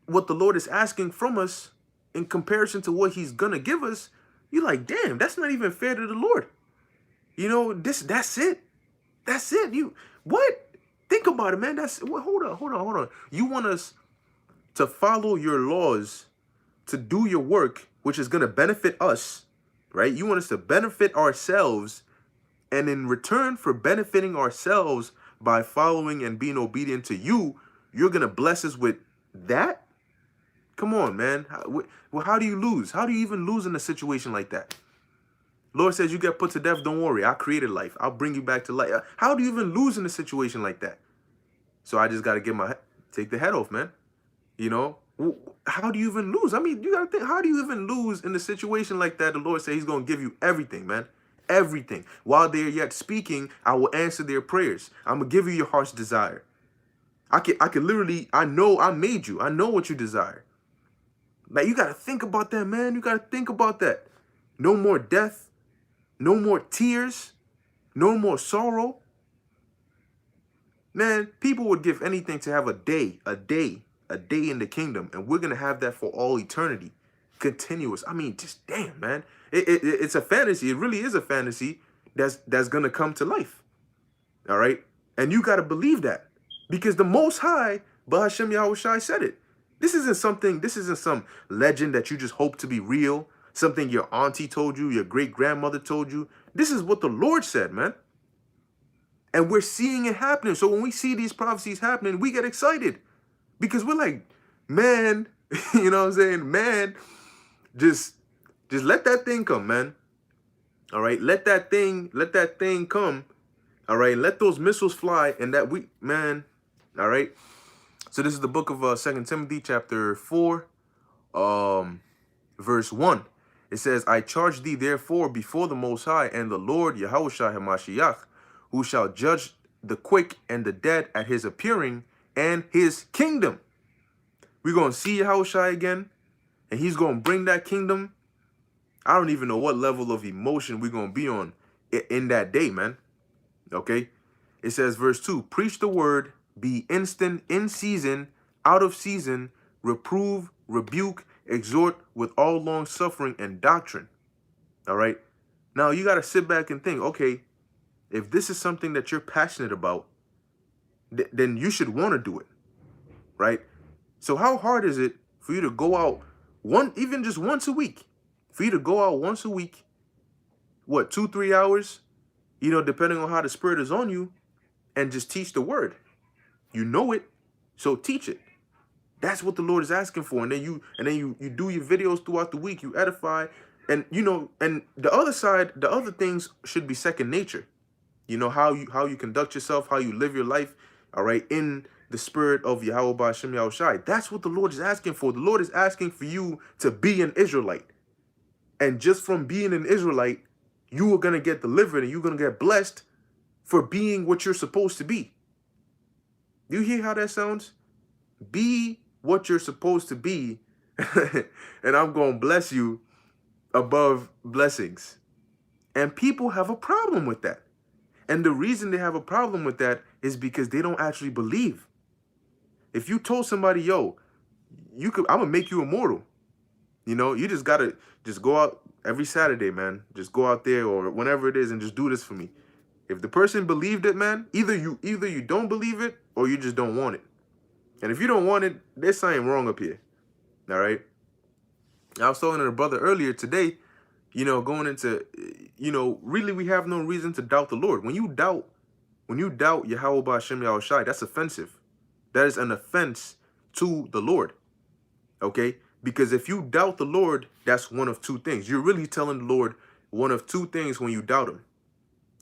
what the Lord is asking from us in comparison to what He's gonna give us, you're like, damn, that's not even fair to the Lord. That's it. That's it. What? Think about it, man. Hold on. You want us to follow your laws, to do your work, which is gonna benefit us, right? You want us to benefit ourselves, and in return for benefiting ourselves by following and being obedient to you, you're gonna bless us with that? Come on, man. How do you lose? How do you even lose in a situation like that? Lord says you get put to death, don't worry. I created life. I'll bring you back to life. How do you even lose in a situation like that? So I just got to take the head off, man. How do you even lose? I mean, you got to think, how do you even lose in a situation like that? The Lord says He's going to give you everything, man. Everything. While they're yet speaking, I will answer their prayers. I'm going to give you your heart's desire. I can literally, I know I made you. I know what you desire. Like, you got to think about that, man. You got to think about that. no more death, no more tears, no more sorrow. Man, people would give anything to have a day in the kingdom, and we're gonna have that for all eternity, continuous. I mean, just damn, man, it's a fantasy. It really is a fantasy that's gonna come to life. All right, and you gotta believe that because the Most High, Bahashem Yahushai, said it. This isn't something. This isn't some legend that you just hope to be real. Something your auntie told you, your great grandmother told you. This is what the Lord said, man. And we're seeing it happening. So when we see these prophecies happening, we get excited because we're like, man, you know what I'm saying? Man, just let that thing come, man. All right, let that thing come. All right, let those missiles fly, and that man. All right. So this is the book of 2 Timothy chapter 4, verse 1. It says, I charge thee therefore before the Most High and the Lord Yahushua HaMashiach, who shall judge the quick and the dead at his appearing and his kingdom. We're going to see Yahushua again, and he's going to bring that kingdom. I don't even know what level of emotion we're going to be on in that day, man. Okay? It says, verse 2, preach the word, be instant, in season, out of season, reprove, rebuke, exhort with all long suffering and doctrine. All right? Now, you got to sit back and think, okay, if this is something that you're passionate about, then you should want to do it, right? So how hard is it for you to go out even just once a week? For you to go out once a week, what, 2-3 hours, you know, depending on how the Spirit is on you, and just teach the word. You know it, so teach it. That's what the Lord is asking for. And then you do your videos throughout the week, you edify, and you know, and the other side, the other things should be second nature. You know, how you conduct yourself, how you live your life, all right, in the spirit of Yahweh Ba'ashem Yahushai. That's what the Lord is asking for. The Lord is asking for you to be an Israelite. And just from being an Israelite, you are going to get delivered and you're going to get blessed for being what you're supposed to be. You hear how that sounds? Be what you're supposed to be, and I'm going to bless you above blessings. And people have a problem with that. And the reason they have a problem with that is because they don't actually believe. If you told somebody, yo, I'm going to make you immortal. You know, you just got to just go out every Saturday, man. Just go out there or whenever it is and just do this for me. If the person believed it, man, either you don't believe it or you just don't want it. And if you don't want it, there's something wrong up here. All right. I was talking to a brother earlier today, you know, going into, you know, really we have no reason to doubt the Lord. When you doubt Yahweh Ba'ashem Yahushai, that's offensive. That is an offense to the Lord. Okay? Because if you doubt the Lord, that's one of two things. You're really telling the Lord one of two things when you doubt him.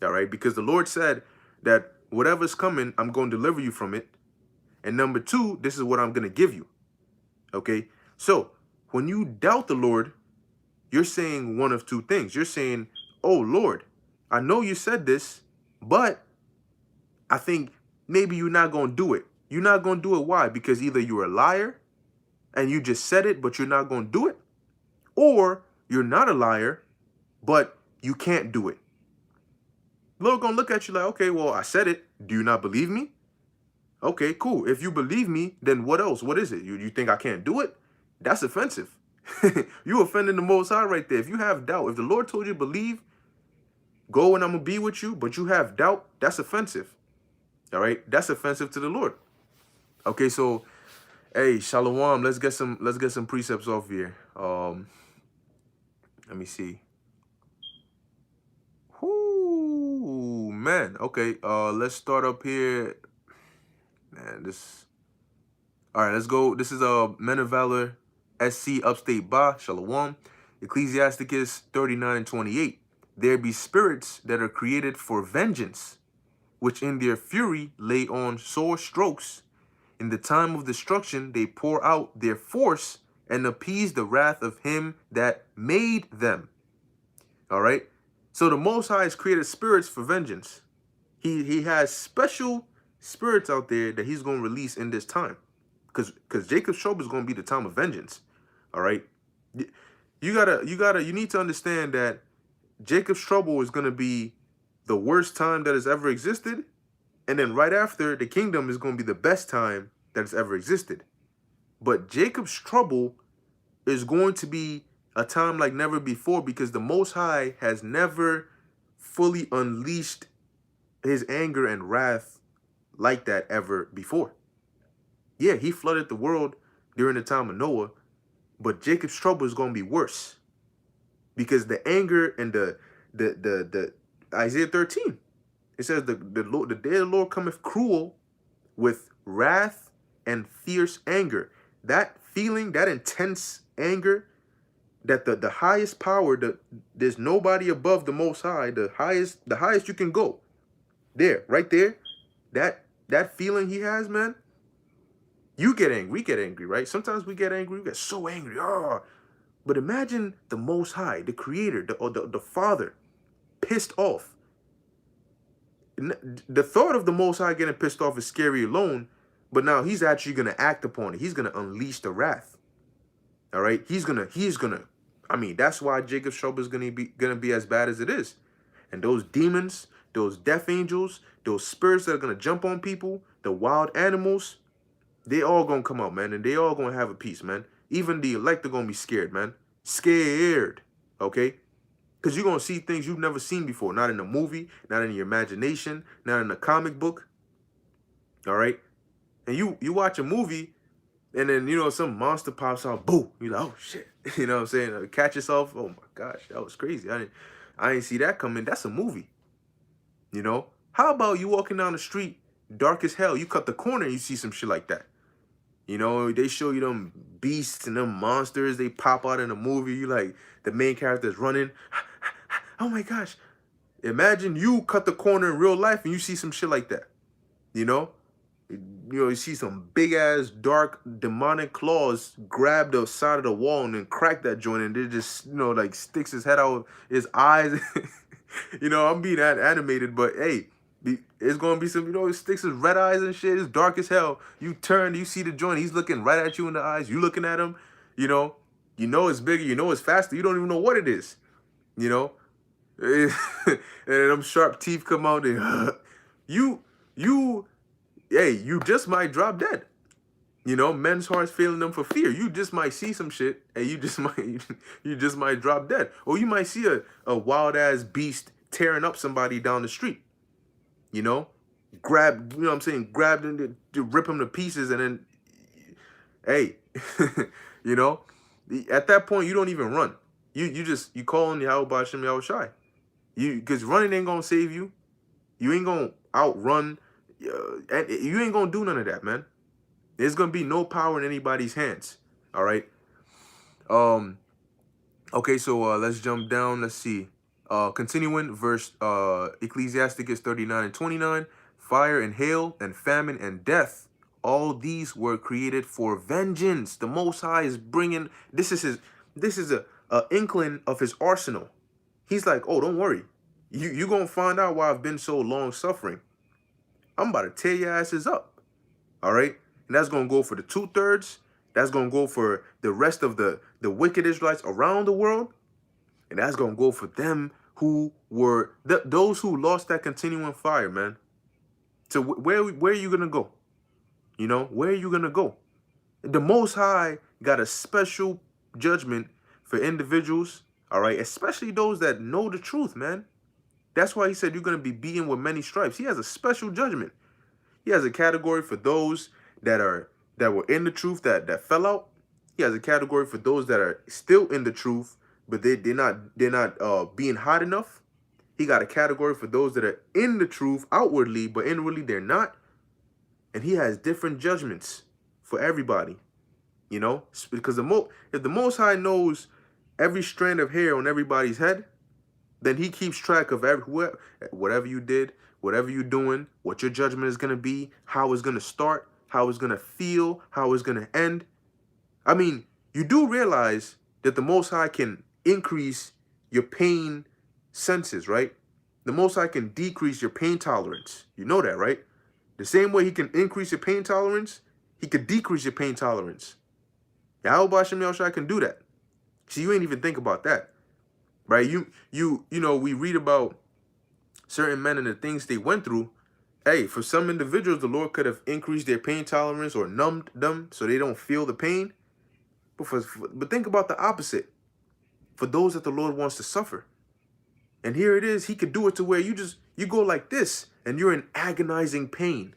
All right? Because the Lord said that whatever's coming, I'm going to deliver you from it. And number two, this is what I'm going to give you. Okay? So when you doubt the Lord, you're saying one of two things. You're saying, oh, Lord, I know you said this, but I think maybe you're not going to do it. You're not going to do it. Why? Because either you're a liar and you just said it, but you're not going to do it, or you're not a liar, but you can't do it. Lord going to look at you like, okay, well, I said it. Do you not believe me? Okay, cool. If you believe me, then what else? What is it? You think I can't do it? That's offensive. You offending the Most High right there. If you have doubt, if the Lord told you believe, go and I'm going to be with you, but you have doubt, that's offensive. All right? That's offensive to the Lord. Okay, so, hey, Shalom. Let's get some precepts off here. Let me see. Whoo, man. Okay, let's start up here. Man, all right, let's go. This is Men of Valor SC Upstate Ba, Shalom. Ecclesiasticus 39:28. There be spirits that are created for vengeance, which in their fury lay on sore strokes. In the time of destruction, they pour out their force and appease the wrath of him that made them. All right. So the Most High has created spirits for vengeance. He has special spirits out there that he's going to release in this time. Because Jacob's trouble is going to be the time of vengeance. All right. You need to understand that Jacob's trouble is gonna be the worst time that has ever existed, and then right after, the kingdom is gonna be the best time that has ever existed. But Jacob's trouble is going to be a time like never before, because the Most High has never fully unleashed his anger and wrath like that ever before. Yeah, he flooded the world during the time of Noah, but Jacob's trouble is going to be worse, because the anger and the Isaiah 13, it says the day of the Lord cometh cruel with wrath and fierce anger. That feeling, that intense anger, that the highest power, there's nobody above the Most High, the highest you can go. There, right there, that feeling he has, man. You get angry, we get angry, right? Sometimes we get angry, we get so angry. Oh, but imagine the Most High, the Creator, the Father, pissed off. The thought of the Most High getting pissed off is scary alone, but now he's actually gonna act upon it. He's gonna unleash the wrath. All right, he's gonna. I mean, that's why Jacob's trouble is gonna be as bad as it is. And those demons, those death angels, those spirits that are gonna jump on people, the wild animals, they all gonna come out, man, and they all gonna have a piece, man. Even the elect are gonna be scared, man. Scared, okay? Because you're gonna see things you've never seen before. Not in a movie, not in your imagination, not in a comic book. All right? And you watch a movie, and then, you know, some monster pops out, boo. You're like, oh, shit. You know what I'm saying? Catch yourself. Oh, my gosh, that was crazy. I didn't see that coming. That's a movie. You know? How about you walking down the street, dark as hell, you cut the corner and you see some shit like that? You know, they show you them beasts and them monsters. They pop out in a movie. You like, the main character's running. Oh, my gosh. Imagine you cut the corner in real life and you see some shit like that. You know? You see some big ass dark demonic claws grab the side of the wall and then crack that joint, and it just, you know, like sticks his head out, his eyes. You know, I'm being animated, but hey, it's gonna be some, you know, it sticks his red eyes and shit. It's dark as hell. You turn, you see the joint, he's looking right at you in the eyes. You looking at him, you know it's bigger, you know it's faster. You don't even know what it is, you know. And them sharp teeth come out and hey, you just might drop dead. You know, men's hearts failing them for fear. You just might see some shit, and you just might drop dead. Or you might see a wild ass beast tearing up somebody down the street. You know, grab, you know what I'm saying, grab them to rip them to pieces, and then, hey, you know, at that point you don't even run. You call on Yahweh Hashem Yahweh Shai. Because running ain't gonna save you. You ain't gonna outrun. And you ain't gonna do none of that, man. There's gonna be no power in anybody's hands. All right. Okay, so let's jump down. Let's see. Continuing verse Ecclesiasticus 39 and 29. Fire and hail and famine and death, all these were created for vengeance. The Most High is bringing. This is a inkling of his arsenal. He's like, oh, don't worry. You gonna find out why I've been so long suffering. I'm about to tear your asses up. All right? And that's going to go for the 2/3. That's going to go for the rest of the wicked Israelites around the world. And that's going to go for them who were, those who lost that continuing fire, man. So where are you going to go? You know, where are you going to go? The Most High got a special judgment for individuals, all right? Especially those that know the truth, man. That's why he said you're going to be beaten with many stripes. He has a special judgment. He has a category for those that were in the truth that fell out. He has a category for those that are still in the truth, but they're not being hot enough. He got a category for those that are in the truth outwardly, but inwardly they're not. And he has different judgments for everybody. You know, because if the Most High knows every strand of hair on everybody's head, then he keeps track of whatever you did, whatever you're doing, what your judgment is going to be, how it's going to start, how it's going to feel, how it's going to end. I mean, you do realize that the Most High can increase your pain senses, right? The Most High can decrease your pain tolerance. You know that, right? The same way he can increase your pain tolerance, he could decrease your pain tolerance. Yahweh Hashem Yahweh Shai can do that. See, you ain't even think about that, right? You know, we read about certain men and the things they went through. Hey, for some individuals, the Lord could have increased their pain tolerance or numbed them so they don't feel the pain. But think about the opposite. For those that the Lord wants to suffer. And here it is, he could do it to where you go like this and you're in agonizing pain.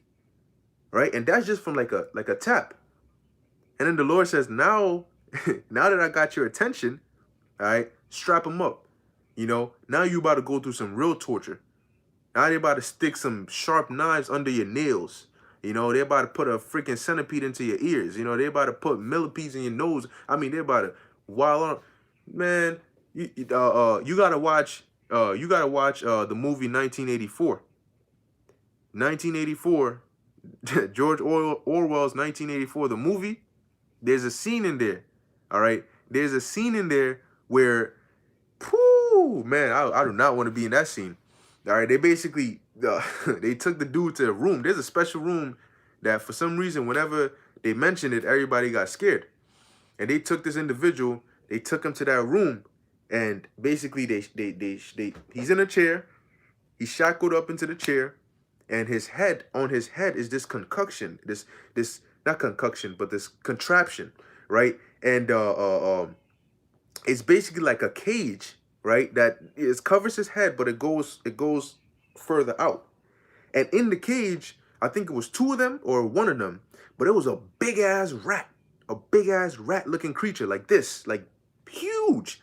Right? And that's just from like a tap. And then the Lord says, now, now that I got your attention, all right, strap them up. You know, now you about to go through some real torture. Now they're about to stick some sharp knives under your nails. You know, they're about to put a freaking centipede into your ears. You know, they're about to put millipedes in your nose. I mean, they're about to wild on. Man, you gotta watch the movie 1984. 1984, George Orwell's 1984, the movie. There's a scene in there. All right, there's a scene in there where, whoo, man, I do not want to be in that scene. All right, they basically they took the dude to a room. There's a special room that for some reason, whenever they mentioned it, everybody got scared. And they took this individual, they took him to that room, and basically he's in a chair, he's shackled up into the chair, and on his head is this concoction, this not concoction, but this contraption, right? And it's basically like a cage, right? That it covers his head, but it goes further out. And in the cage, I think it was two of them or one of them, but it was a big ass rat looking creature like this, like huge.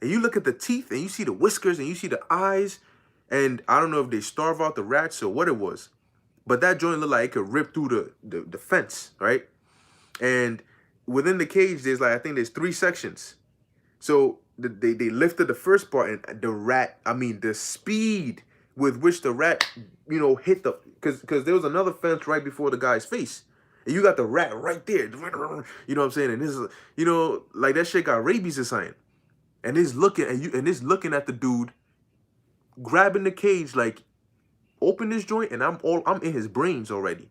And you look at the teeth and you see the whiskers and you see the eyes, and I don't know if they starve out the rats or what it was, but that joint looked like it could rip through the fence, right? And within the cage, there's like, I think there's 3 sections. So they lifted the first part, and the rat, I mean, the speed with which the rat, you know, hit because there was another fence right before the guy's face. And you got the rat right there. You know what I'm saying? And this is, you know, like that shit got rabies or something. And it's looking it's looking at the dude, grabbing the cage, like, open this joint, and I'm in his brains already.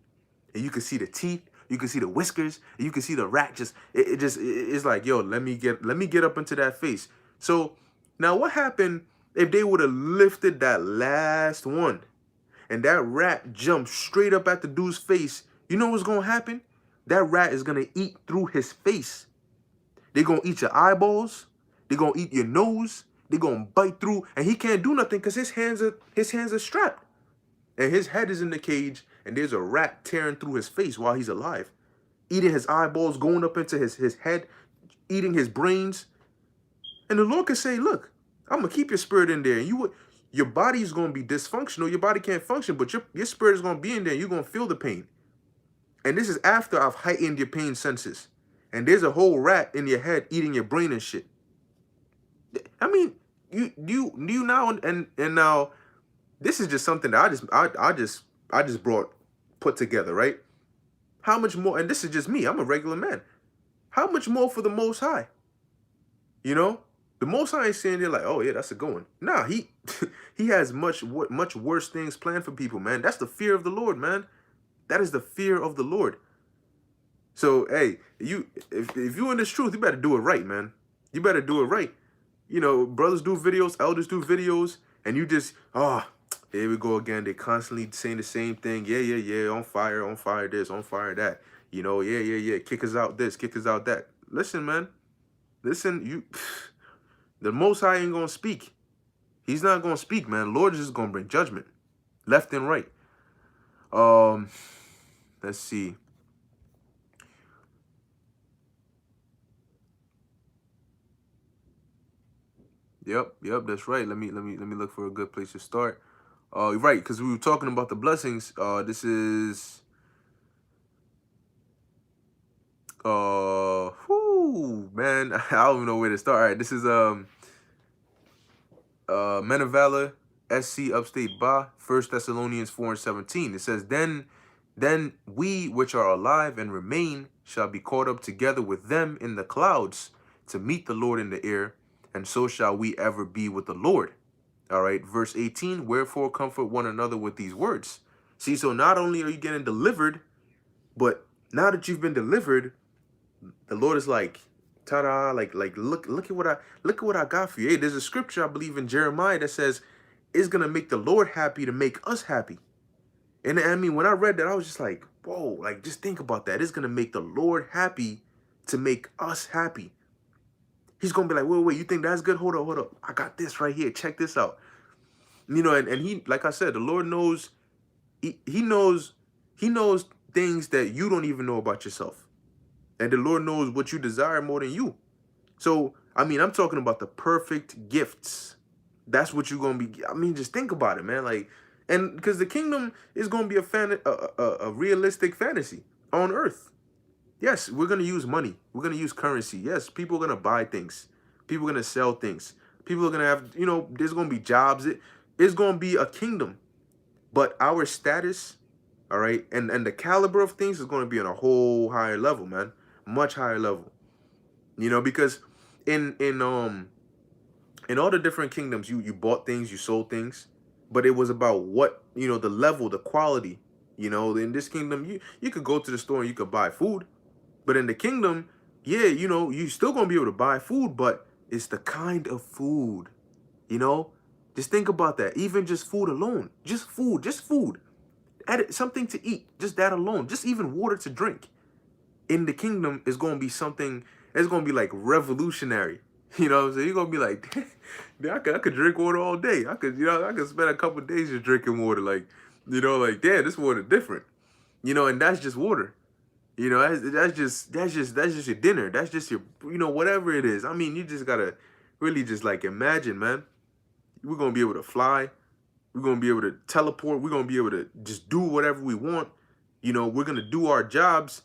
And you can see the teeth, you can see the whiskers, and you can see the rat it's like, yo, let me get up into that face. So now what happened if they would have lifted that last one and that rat jumped straight up at the dude's face? You know what's gonna happen? That rat is gonna eat through his face. They're gonna eat your eyeballs, they're gonna eat your nose, they're gonna bite through, and he can't do nothing because his hands are strapped. And his head is in the cage, and there's a rat tearing through his face while he's alive, eating his eyeballs, going up into his head, eating his brains. And the Lord could say, look, I'm going to keep your spirit in there. And your body is going to be dysfunctional. Your body can't function, but your spirit is going to be in there. You're going to feel the pain. And this is after I've heightened your pain senses. And there's a whole rat in your head eating your brain and shit. I mean, you now, and now, this is just something that I just put together, right? How much more? And this is just me. I'm a regular man. How much more for the Most High? You know, the Most High ain't saying there like, oh yeah, that's a good one. Nah, he he has much worse things planned for people, man. That's the fear of the Lord, man. That is the fear of the Lord. So hey, if you in this truth, you better do it right, man. You better do it right. You know, brothers do videos, elders do videos, and you just, here we go again. They constantly saying the same thing. Yeah. On fire this, on fire that. You know, yeah. Kick us out this, kick us out that. Listen, man. Listen, the Most High ain't gonna speak. He's not gonna speak, man. Lord is just gonna bring judgment, left and right. Let's see. Yep, that's right. Let me look for a good place to start. Right, because we were talking about the blessings. This is man, I don't even know where to start. All right, this is Men of Valor, SC Upstate Ba, 1 Thessalonians 4:17. It says, Then we which are alive and remain shall be caught up together with them in the clouds to meet the Lord in the air, and so shall we ever be with the Lord. All right, verse 18, wherefore comfort one another with these words. See, so not only are you getting delivered, but now that you've been delivered, the Lord is like, ta-da, like look at what I got for you. Hey, there's a scripture I believe in Jeremiah that says it's gonna make the Lord happy to make us happy. And I mean, when I read that, I was just like, whoa, like just think about that. It's gonna make the Lord happy to make us happy. He's gonna be like, wait, you think that's good? Hold up. I got this right here. Check this out. You know, and he, like I said, the Lord knows, he knows, he knows things that you don't even know about yourself. And the Lord knows what you desire more than you. So, I mean, I'm talking about the perfect gifts. That's what you're gonna be. I mean, just think about it, man. Like, and because the kingdom is gonna be a realistic fantasy on earth. Yes, we're gonna use money. We're gonna use currency. Yes, people are gonna buy things. People are gonna sell things. People are gonna have, you know, there's gonna be jobs. It's gonna be a kingdom. But our status, all right, and the caliber of things is gonna be on a whole higher level, man. Much higher level. You know, because in all the different kingdoms, you bought things, you sold things, but it was about what, you know, the level, the quality. You know, in this kingdom, you could go to the store and you could buy food, but in the kingdom, yeah, you know, you still gonna be able to buy food, but it's the kind of food, you know. Just think about that. Even just food alone, just food. Add it, something to eat, just that alone, just even water to drink. In the kingdom is gonna be something. It's gonna be like revolutionary. You know what I'm saying? You're gonna be like, "Damn, I could drink water all day. I could, you know, I could spend a couple of days just drinking water. Like, you know, like, damn, this water different. You know, and that's just water. You know, that's just your dinner. That's just your, you know, whatever it is. I mean, you just gotta really just like imagine, man. We're gonna be able to fly. We're gonna be able to teleport. We're gonna be able to just do whatever we want. You know, we're gonna do our jobs,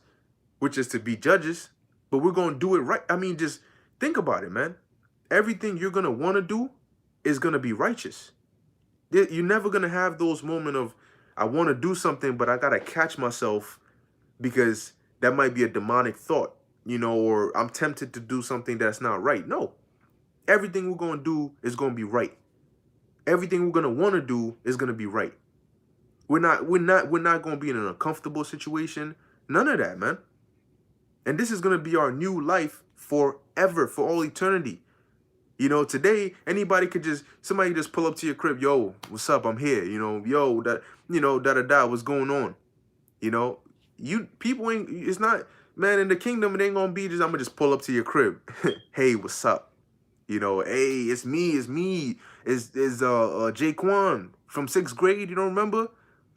which is to be judges, but we're gonna do it right. I mean, just think about it, man. Everything you're gonna want to do is gonna be righteous. You're never gonna have those moments of I want to do something, but I gotta catch myself because that might be a demonic thought, you know, or I'm tempted to do something that's not right. No, everything we're gonna do is gonna be right. Everything we're gonna want to do is gonna be right. We're not gonna be in an uncomfortable situation. None of that, man. And this is gonna be our new life forever, for all eternity. You know, today anybody could somebody just pull up to your crib, yo, what's up? I'm here. You know, yo, that, you know, da, what's going on? You know, people ain't. It's not, man. In the kingdom, it ain't gonna be just I'm gonna just pull up to your crib. Hey, what's up? You know, hey, it's me. Is Jaquan from 6th grade? You don't remember?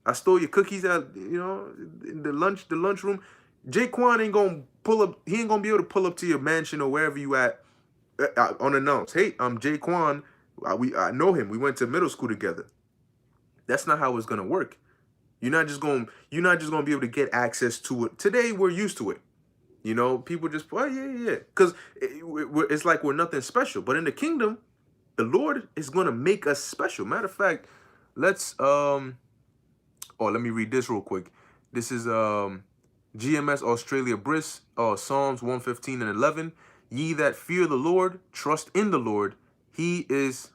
I stole your cookies out, you know, in the lunchroom. Jaquan ain't gonna pull up. He ain't gonna be able to pull up to your mansion or wherever you at unannounced. Hey, I'm Jaquan. I know him. We went to middle school together. That's not how it's gonna work. You're not just gonna be able to get access to it. Today we're used to it. You know, people just, oh, yeah. Because it's like we're nothing special. But in the kingdom, the Lord is going to make us special. Matter of fact, let me read this real quick. This is GMS Australia Briss, Psalms 115 and 11. Ye that fear the Lord, trust in the Lord. He is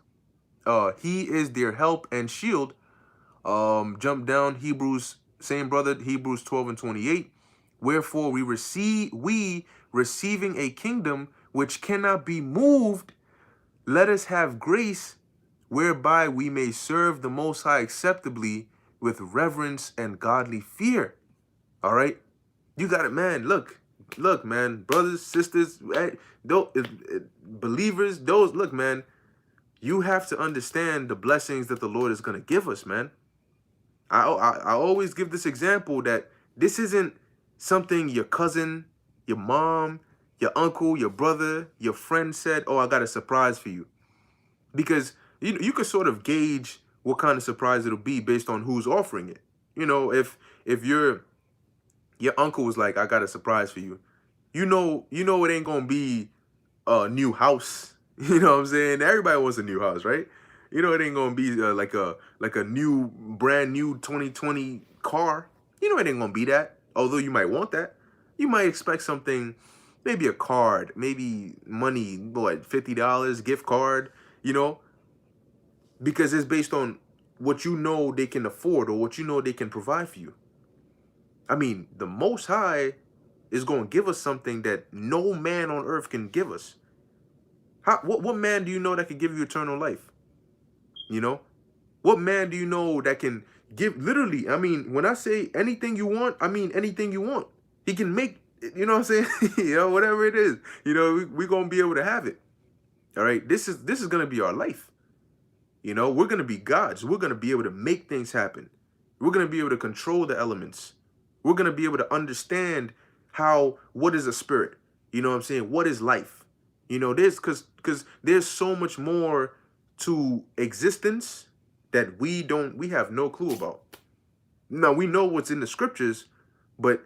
their help and shield. Jump down, Hebrews, same brother, Hebrews 12 and 28. Wherefore we receiving a kingdom which cannot be moved, let us have grace whereby we may serve the Most High acceptably with reverence and godly fear. All right, you got it, man. Look, man, brothers, sisters, believers, look, man. You have to understand the blessings that the Lord is gonna give us, man. I always give this example that this isn't something your cousin, your mom, your uncle, your brother, your friend said, oh, I got a surprise for you. Because you can sort of gauge what kind of surprise it'll be based on who's offering it. You know, if your uncle was like, I got a surprise for you, you know it ain't gonna be a new house. You know what I'm saying? Everybody wants a new house, right? You know it ain't gonna be like a brand new 2020 car. You know it ain't gonna be that. Although you might want that. You might expect something, maybe a card, maybe money, what, $50 gift card, you know, because it's based on what you know they can afford or what you know they can provide for you. I mean, the Most High, is going to give us something that no man on earth can give us. What man do you know that can give you eternal life? You know, what man do you know that can give, literally, I mean, when I say anything you want, I mean anything you want. He can make, you know what I'm saying? You know, whatever it is, you know, we're going to be able to have it. All right. This is going to be our life. You know, we're going to be gods. We're going to be able to make things happen. We're going to be able to control the elements. We're going to be able to understand what is a spirit? You know what I'm saying? What is life? You know, because there's so much more to existence that we have no clue about. Now, we know what's in the scriptures, but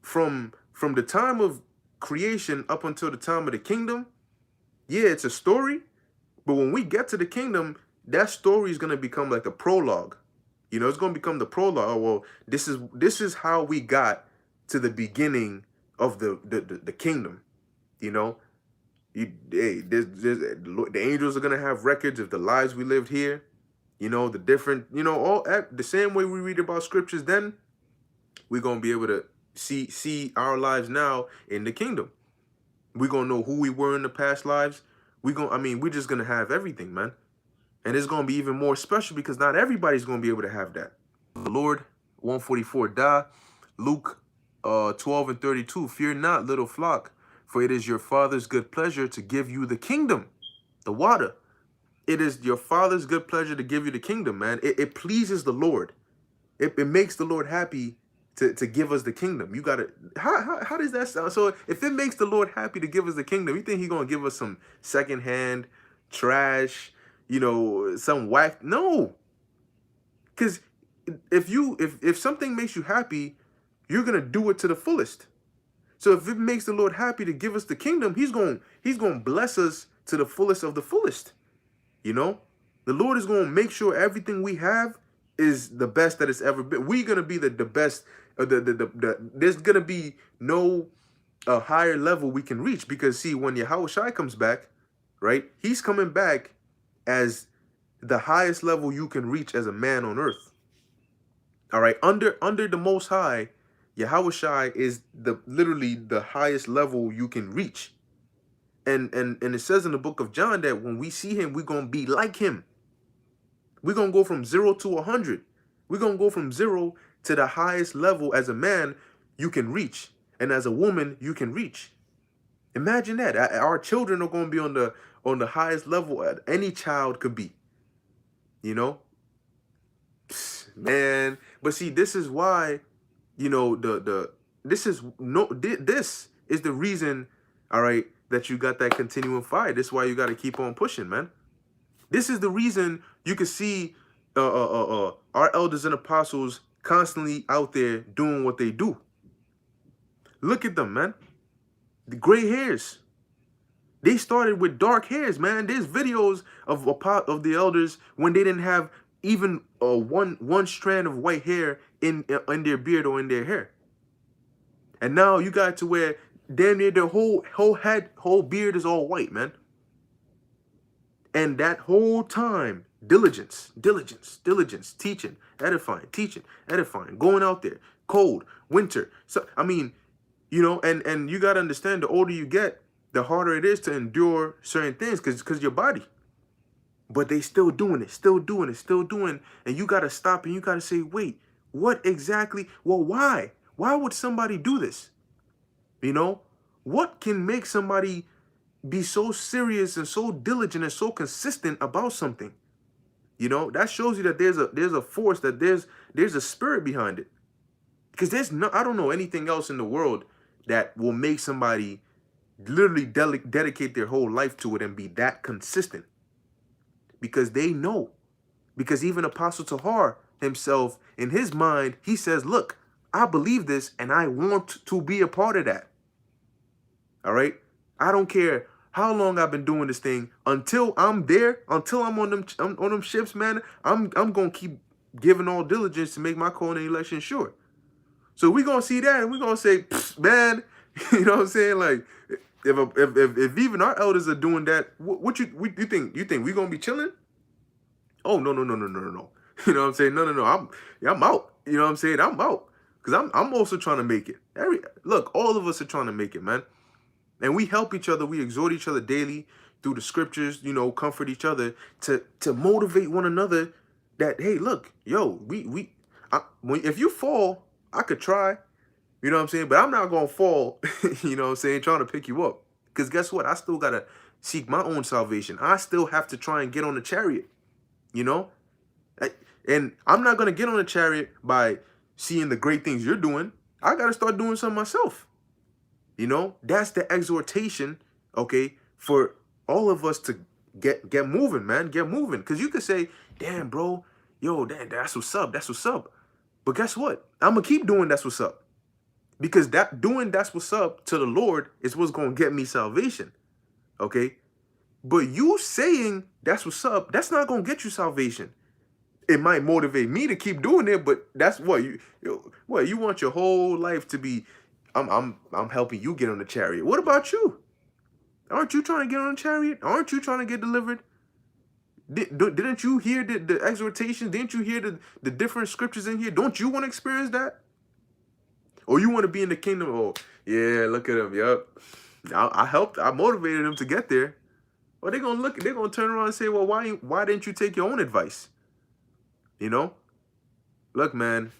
from the time of creation up until the time of the kingdom, yeah, it's a story. But when we get to the kingdom, that story is going to become like a prologue. You know, it's going to become the prologue. Oh, well, this is how we got to the beginning of the kingdom. You know, the angels are going to have records of the lives we lived here. You know, the different, you know, all the same way we read about scriptures then, we're going to be able to see our lives now in the kingdom. We're going to know who we were in the past lives. We're just going to have everything, man. And it's going to be even more special because not everybody's going to be able to have that. The Lord, 144, da. Luke 12:32, fear not, little flock, for it is your Father's good pleasure to give you the kingdom, the water. It is your Father's good pleasure to give you the kingdom, man. It pleases the Lord. It makes the Lord happy to give us the kingdom. You got to, how does that sound? So if it makes the Lord happy to give us the kingdom, you think he's going to give us some secondhand trash, you know, some whack? No. Because if something makes you happy, you're going to do it to the fullest. So if it makes the Lord happy to give us the kingdom, he's going to bless us to the fullest of the fullest. You know, the Lord is going to make sure everything we have is the best that it's ever been. We're going to be the best. There's going to be no higher level we can reach, because see, when Yahushua comes back, right, he's coming back as the highest level you can reach as a man on earth. All right, under the Most High, Yahushua is literally the highest level you can reach. And it says in the book of John that when we see him, we're going to be like him. We're going to go from 0 to 100. We're going to go from 0 to the highest level as a man you can reach, and as a woman you can reach. Imagine that. Our children are going to be on the highest level any child could be. You know? Man, but see, this is why, you know, this is the reason, all right, that you got that continuing fire. This is why you got to keep on pushing, man. This is the reason you can see our elders and apostles constantly out there doing what they do. Look at them, man. The gray hairs. They started with dark hairs, man. There's videos of the elders when they didn't have even one strand of white hair in their beard or in their hair. And now you got to where damn near their whole beard is all white, man. And that whole time, diligence, teaching, edifying, going out there, cold, winter. So, I mean, you know, and you got to understand, the older you get, the harder it is to endure certain things because your body. But they still doing it. And you got to stop and you got to say, wait, what exactly? Well, why? Why would somebody do this? You know, what can make somebody be so serious and so diligent and so consistent about something? You know, that shows you that there's a force, that there's a spirit behind it. Because I don't know anything else in the world that will make somebody literally dedicate their whole life to it and be that consistent. Because they know. Because even Apostle Tahar himself, in his mind, he says, look, I believe this and I want to be a part of that. All right? I don't care how long I've been doing this thing, until I'm there, until I'm on them ships, man. I'm going to keep giving all diligence to make my call and election sure. So we're going to see that and we're going to say, man, you know what I'm saying? Like, if even our elders are doing that, what you think? You think we're going to be chilling? Oh, no. You know what I'm saying? No. I'm out. You know what I'm saying? I'm out. Because I'm also trying to make it. Look, all of us are trying to make it, man. And we help each other, we exhort each other daily through the scriptures, comfort each other to motivate one another that, hey, look, yo, if you fall, I could try, you know what I'm saying? But I'm not gonna fall, you know what I'm saying, trying to pick you up. Because guess what? I still gotta seek my own salvation. I still have to try and get on the chariot, you know? And I'm not gonna get on the chariot by seeing the great things you're doing. I gotta start doing something myself. That's the exhortation, okay, for all of us to get moving, man. Get moving. Because you could say, damn, bro, yo, that's what's up. That's what's up. But guess what? I'm going to keep doing that's what's up. Because doing that's what's up to the Lord is what's going to get me salvation, okay? But you saying that's what's up, that's not going to get you salvation. It might motivate me to keep doing it, but that's what you want your whole life to be. I'm helping you get on the chariot. What about you? Aren't you trying to get on the chariot? Aren't you trying to get delivered? Didn't you hear the exhortation? Didn't you hear the different scriptures in here? Don't you want to experience that? Or you want to be in the kingdom? Oh, yeah, look at him. Yep. I motivated him to get there. Or they're gonna turn around and say, well, why didn't you take your own advice? Look, man.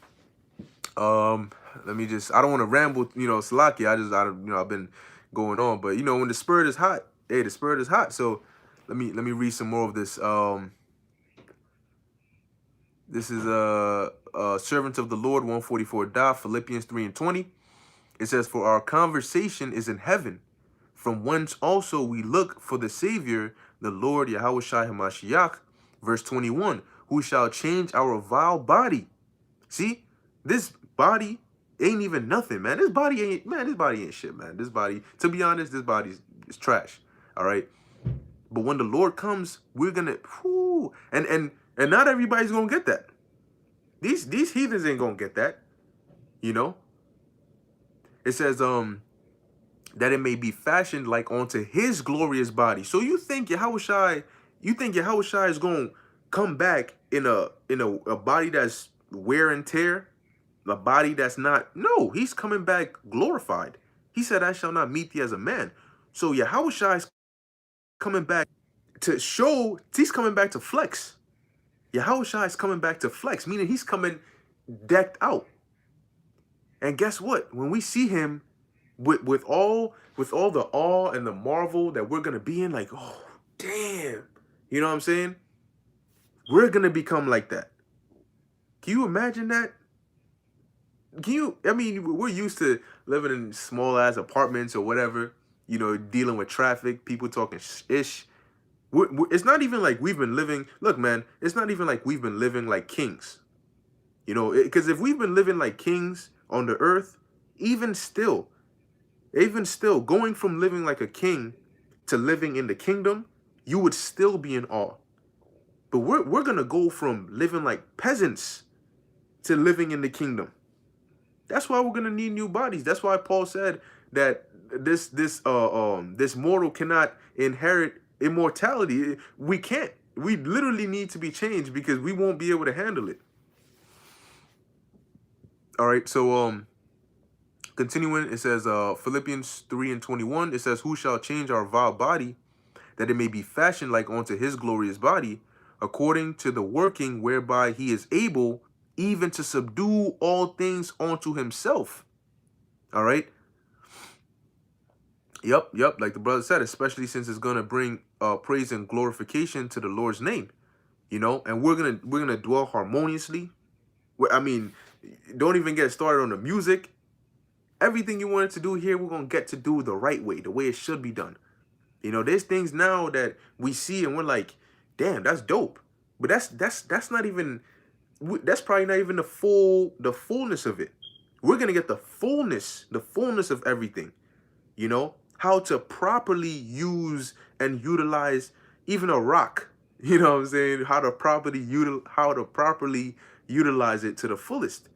Let me I don't want to ramble, Salaki. I've been going on, but when the spirit is hot, hey, the spirit is hot. So let me read some more of this. This is Servants of the Lord 144 da, Philippians 3:20. It says, for our conversation is in heaven, from whence also we look for the Savior, the Lord Yahushua HaMashiach, verse 21, who shall change our vile body. See, this body ain't even nothing, man. This body ain't shit, man. This body, to be honest, this body is trash. All right. But when the Lord comes, we're gonna, and not everybody's gonna get that. These heathens ain't gonna get that. It says that it may be fashioned like onto his glorious body. So you think Yahushua is gonna come back in a body that's wear and tear? A body that's not, no, he's coming back glorified. He said, I shall not meet thee as a man. So Yahushua is coming back to show, he's coming back to flex. Yahushua is coming back to flex, meaning he's coming decked out. And guess what? When we see him with all the awe and the marvel that we're going to be in, like, oh, damn. You know what I'm saying? We're going to become like that. Can you imagine that? We're used to living in small ass apartments or whatever, dealing with traffic, people talking ish. It's not even like we've been living. Look, man, it's not even like we've been living like kings. Because if we've been living like kings on the earth, even still, going from living like a king to living in the kingdom, you would still be in awe. But we're gonna go from living like peasants to living in the kingdom. That's why we're gonna need new bodies. That's why Paul said that this mortal cannot inherit immortality. We can't. We literally need to be changed because we won't be able to handle it. All right, so continuing, it says Philippians 3:21. It says, who shall change our vile body, that it may be fashioned like unto his glorious body, according to the working whereby he is able even to subdue all things unto himself. All right. Yep. Like the brother said, especially since it's gonna bring praise and glorification to the Lord's name, and we're gonna dwell harmoniously. Don't even get started on the music. Everything you wanted to do here, we're gonna get to do the right way, the way it should be done. There's things now that we see and we're like, damn, that's dope. But that's not even. That's probably not even the fullness of it. We're gonna get the fullness of everything. How to properly use and utilize even a rock. You know what I'm saying? How to properly utilize it to the fullest.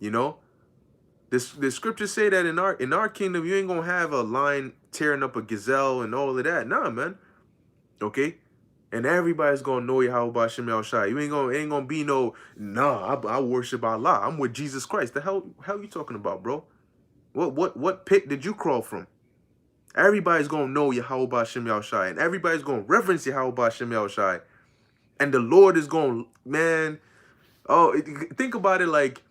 The scriptures say that in our kingdom, you ain't gonna have a lion tearing up a gazelle and all of that. Nah, man. Okay. And everybody's gonna know Yahweh Shem Shai. You ain't gonna be no, nah, I worship Allah. I'm with Jesus Christ. The hell you talking about, bro? What pit did you crawl from? Everybody's gonna know Yahweh Shem Shai, and everybody's gonna reverence Yahweh Shem Shai. And the Lord is gonna, man, oh, think about it, like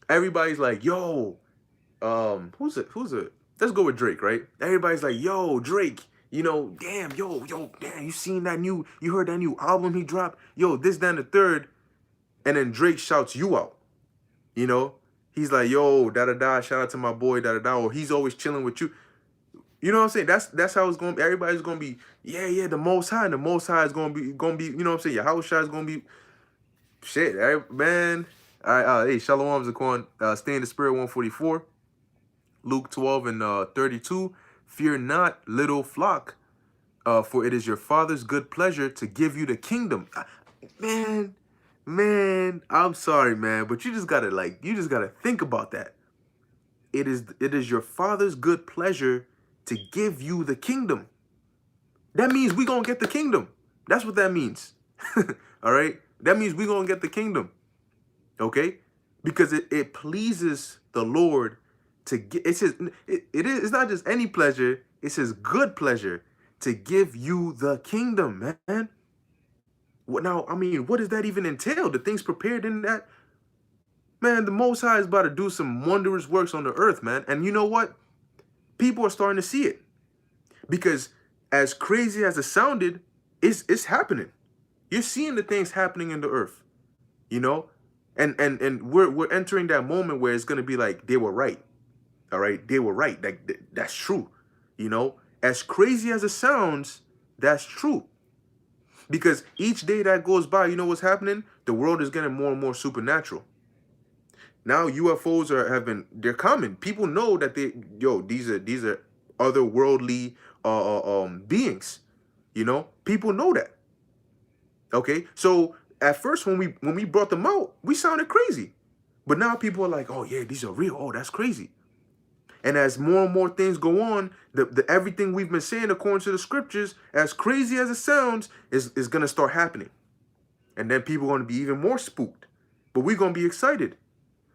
everybody's like, yo, who's it? Let's go with Drake, right? Everybody's like, yo, Drake, you know, damn, damn, you heard that new album he dropped? Yo, this, that, and the third. And then Drake shouts you out, you know? He's like, yo, da-da-da, shout out to my boy, da-da-da, or he's always chilling with you. You know what I'm saying? That's how it's going to be. Everybody's going to be, yeah, the Most High, and the Most High is going to be, you know what I'm saying? Yahweh Shai is going to be, shit, man. All right, hey, Shalom Zaquan, stay in the spirit, 144. Luke 12 and 32. Fear not, little flock, for it is your Father's good pleasure to give you the kingdom. Man, I'm sorry, man, but you just gotta think about that. It is your Father's good pleasure to give you the kingdom. That means we gonna get the kingdom. That's what that means. All right, that means we gonna get the kingdom. Okay, because it pleases the Lord to get. It's not just any pleasure. It's His good pleasure to give you the kingdom, man. Now, I mean, what does that even entail? The things prepared in that? Man, the Most High is about to do some wondrous works on the earth, man. And you know what? People are starting to see it. Because as crazy as it sounded, it's happening. You're seeing the things happening in the earth, you know? And we're entering that moment where it's going to be like, they were right. All right? They were right. That's true. You know? As crazy as it sounds, that's true. Because each day that goes by, you know what's happening? The world is getting more and more supernatural. Now UFOs they're common. People know that these are otherworldly beings. You know, people know that. Okay, so at first when we brought them out, we sounded crazy, but now people are like, oh yeah, these are real. Oh, that's crazy. And as more and more things go on, the everything we've been saying according to the scriptures, as crazy as it sounds, is gonna start happening. And then people are gonna be even more spooked. But we're gonna be excited.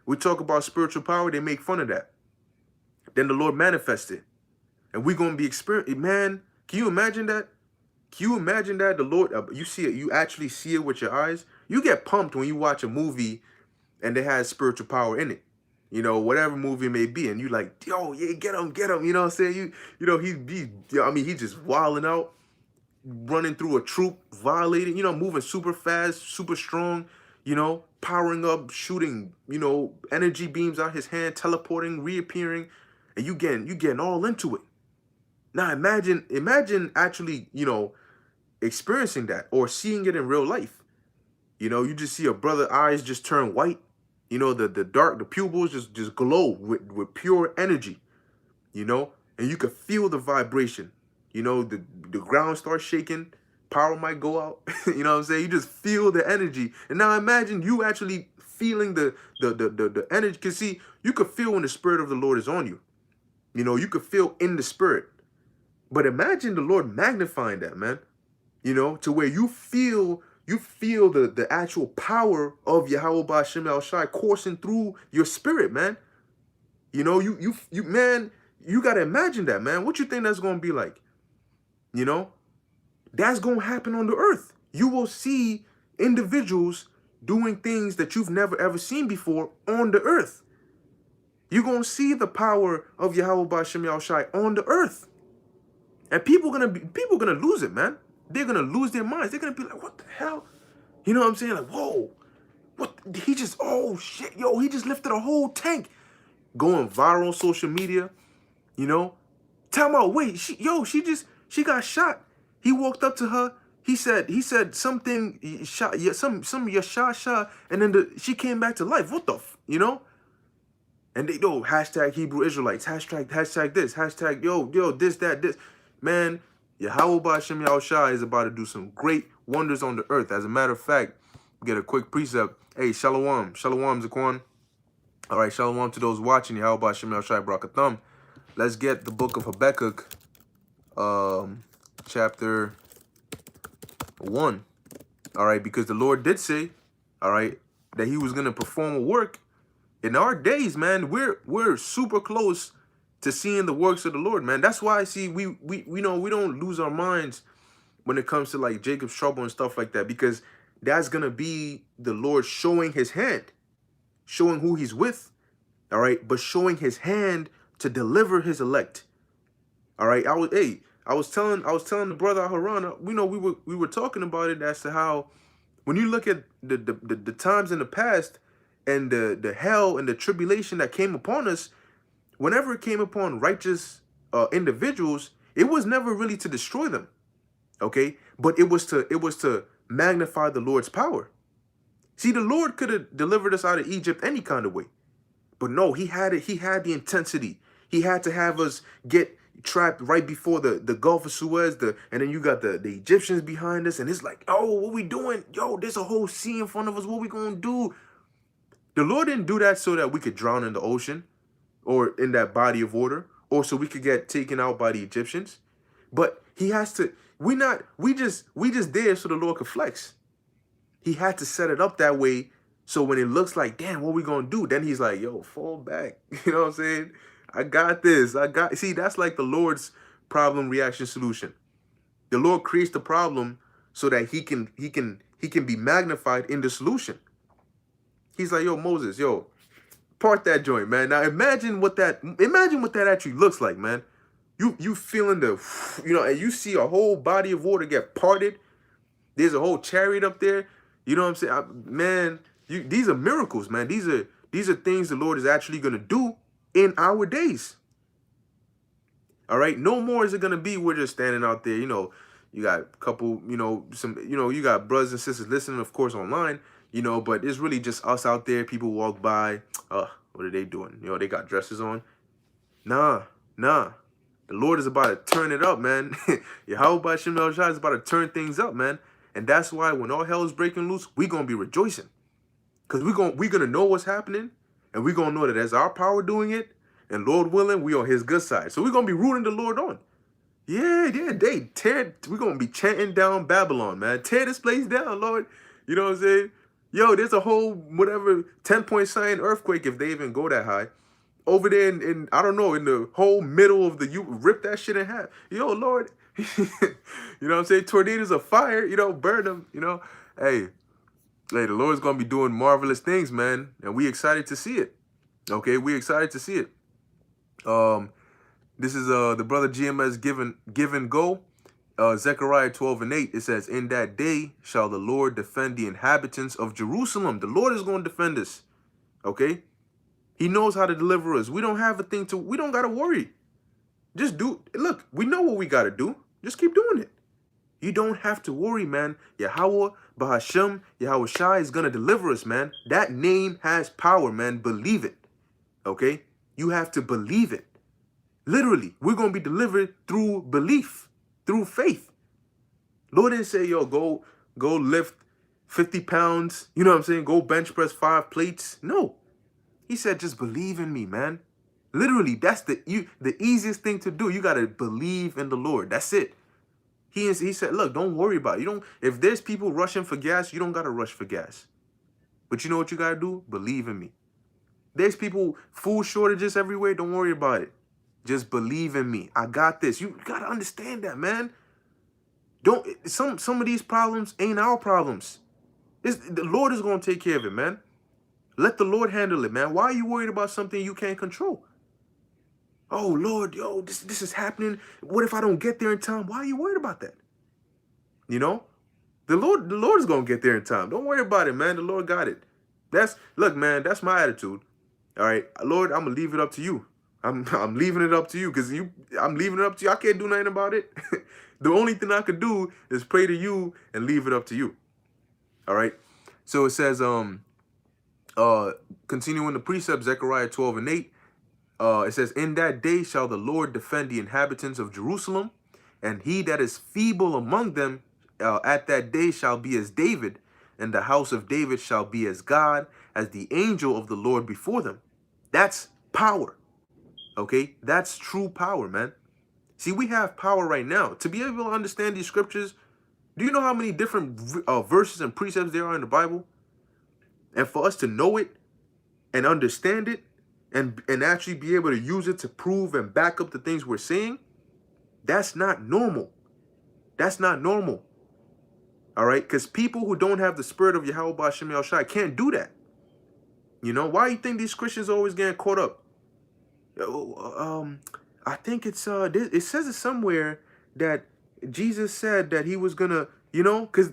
We talk about spiritual power, they make fun of that. Then the Lord manifested. And we're gonna be experiencing, man, can you imagine that? Can you imagine that? The Lord, you see it, you actually see it with your eyes. You get pumped when you watch a movie and it has spiritual power in it. You know, whatever movie it may be, and you like, yo, yeah, get him, you know what I'm saying? You know, he's just wilding out, running through a troop, violating, you know, moving super fast, super strong, you know, powering up, shooting, you know, energy beams out his hand, teleporting, reappearing, and you getting all into it. Now imagine actually, you know, experiencing that or seeing it in real life. You know, you just see a brother's eyes just turn white. You know, the pupils just glow with pure energy, you know, and you could feel the vibration. You know, the ground starts shaking, power might go out. You know what I'm saying? You just feel the energy. And now imagine you actually feeling the energy. Because see, you could feel when the Spirit of the Lord is on you. You know, you could feel in the Spirit. But imagine the Lord magnifying that, man. You know, to where you feel the actual power of Yahweh Shem El Shai coursing through your spirit, man. You know, you man, you gotta imagine that, man. What you think that's gonna be like? You know, that's gonna happen on the earth. You will see individuals doing things that you've never ever seen before on the earth. You're gonna see the power of Yahweh Shem El Shai on the earth, and people gonna lose it, man. They're going to lose their minds. They're going to be like, what the hell? You know what I'm saying? Like, whoa. What? Oh, shit. Yo, he just lifted a whole tank. Going viral on social media, you know? Tell me, wait, she got shot. He walked up to her. He said something, shot, some shot, and then she came back to life. What the, you know? And they, hashtag Hebrew Israelites, hashtag this, hashtag, yo, this, that, this. Man, Yahweh Shem Yahushua is about to do some great wonders on the earth. As a matter of fact, get a quick precept. Hey, Shalom Zaquan. All right, Shalom to those watching. Yahweh Shem Yahushua Brakathum. Let's get the book of Habakkuk, chapter 1. All right, because the Lord did say, all right, that he was going to perform a work in our days, man. We're super close to seeing the works of the Lord, man. That's why I see we know we don't lose our minds when it comes to like Jacob's trouble and stuff like that, because that's going to be the Lord showing his hand, showing who he's with, all right, but showing his hand to deliver his elect. All right, I was telling the brother Harana, we were talking about it as to how when you look at the times in the past and the hell and the tribulation that came upon us, whenever it came upon righteous individuals, it was never really to destroy them, okay? But it was to magnify the Lord's power. See, the Lord could have delivered us out of Egypt any kind of way, but no, he had it. He had the intensity. He had to have us get trapped right before the Gulf of Suez, and then you got the Egyptians behind us, and it's like, oh, what we doing? Yo, there's a whole sea in front of us. What we gonna do? The Lord didn't do that so that we could drown in the ocean or in that body of water, or so we could get taken out by the Egyptians. But he has to, we just there so the Lord could flex. He had to set it up that way so when it looks like, damn, what we gonna do? Then he's like, yo, fall back. You know what I'm saying? I got this. See, that's like the Lord's problem, reaction, solution. The Lord creates the problem so that he can be magnified in the solution. He's like, yo, Moses, yo, part that joint, man. Now imagine what that actually looks like, man. You feeling the, and you see a whole body of water get parted. There's a whole chariot up there. You know what I'm saying? Man, these are miracles, man. These are things the Lord is actually going to do in our days. All right? No more is it going to be we're just standing out there, you got a couple, you got brothers and sisters listening, of course, online, but it's really just us out there. People walk by. What are they doing? They got dresses on. Nah. The Lord is about to turn it up, man. Yahweh Shem El Shai is about to turn things up, man. And that's why when all hell is breaking loose, we're going to be rejoicing. Because we're gonna know what's happening, and we're going to know that as our power doing it, and Lord willing, we on his good side. So we're going to be rooting the Lord on. Yeah, we're going to be chanting down Babylon, man. Tear this place down, Lord. You know what I'm saying? Yo, there's a whole, 10-point sign earthquake, if they even go that high, over there in I don't know, in the whole middle of you rip that shit in half. Yo, Lord. You know what I'm saying? Tornadoes of fire, burn them, Hey, the Lord's going to be doing marvelous things, man. And we excited to see it. Okay, we excited to see it. This is the brother GMS give and go. Zechariah 12:8. It says, in that day shall the Lord defend the inhabitants of Jerusalem. The Lord is going to defend us. Okay? He knows how to deliver us. We don't have we don't got to worry. Just look, we know what we got to do. Just keep doing it. You don't have to worry, man. Yahweh, Bahashem, Yahweh Shai is going to deliver us, man. That name has power, man. Believe it. Okay? You have to believe it. Literally, we're going to be delivered through belief, through faith. Lord didn't say, yo, go lift 50 pounds. You know what I'm saying? Go bench press 5 plates. No. He said, just believe in me, man. Literally, that's the easiest thing to do. You got to believe in the Lord. That's it. He said, look, don't worry about it. If there's people rushing for gas, you don't got to rush for gas. But you know what you got to do? Believe in me. There's food shortages everywhere. Don't worry about it. Just believe in me. I got this. You got to understand that, man. Some of these problems ain't our problems. The Lord is going to take care of it, man. Let the Lord handle it, man. Why are you worried about something you can't control? Oh, Lord, yo, this is happening. What if I don't get there in time? Why are you worried about that? The Lord is going to get there in time. Don't worry about it, man. The Lord got it. Look, man, that's my attitude. All right, Lord, I'm going to leave it up to you. I'm leaving it up to you because I'm leaving it up to you. I can't do nothing about it. The only thing I could do is pray to you and leave it up to you. All right. So it says, continuing the precept, Zechariah 12:8. It says, in that day shall the Lord defend the inhabitants of Jerusalem, and he that is feeble among them at that day shall be as David, and the house of David shall be as God, as the angel of the Lord before them. That's power. Okay? That's true power, man. See, we have power right now. To be able to understand these scriptures, Do you know how many different verses and precepts there are in the Bible? And for us to know it and understand it and actually be able to use it to prove and back up the things we're saying, that's not normal. That's not normal. All right? Because people who don't have the spirit of Yahweh Ba'Shem Yahushai can't do that. You know, why do you think these Christians are always getting caught up? I think it says it somewhere that Jesus said that he was gonna, you know, because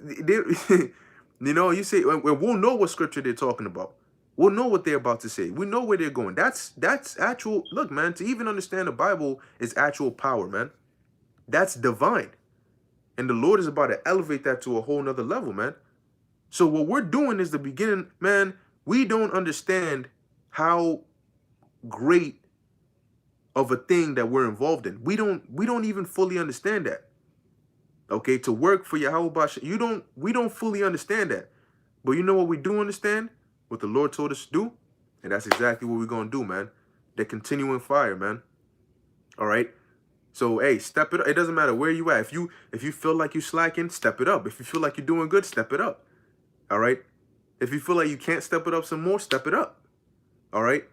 you know, you say we'll know what scripture they're talking about. We'll know what they're about to say. We know where they're going. That's actual. Look, man, to even understand the Bible is actual power, man. That's divine, and the Lord is about to elevate that to a whole nother level, man. So what we're doing is the beginning, man. We don't understand how great of a thing that we're involved in. We don't even fully understand that. Okay, to work for Yahweh Ba'Shem, we don't fully understand that. But you know what we do understand? What the Lord told us to do? And that's exactly what we're gonna do, man. The continuing fire, man. All right. So hey, step it up. It doesn't matter where you at. If you feel like you slacking, step it up. If you feel like you're doing good, step it up. All right. If you feel like you can't step it up some more, step it up. All right.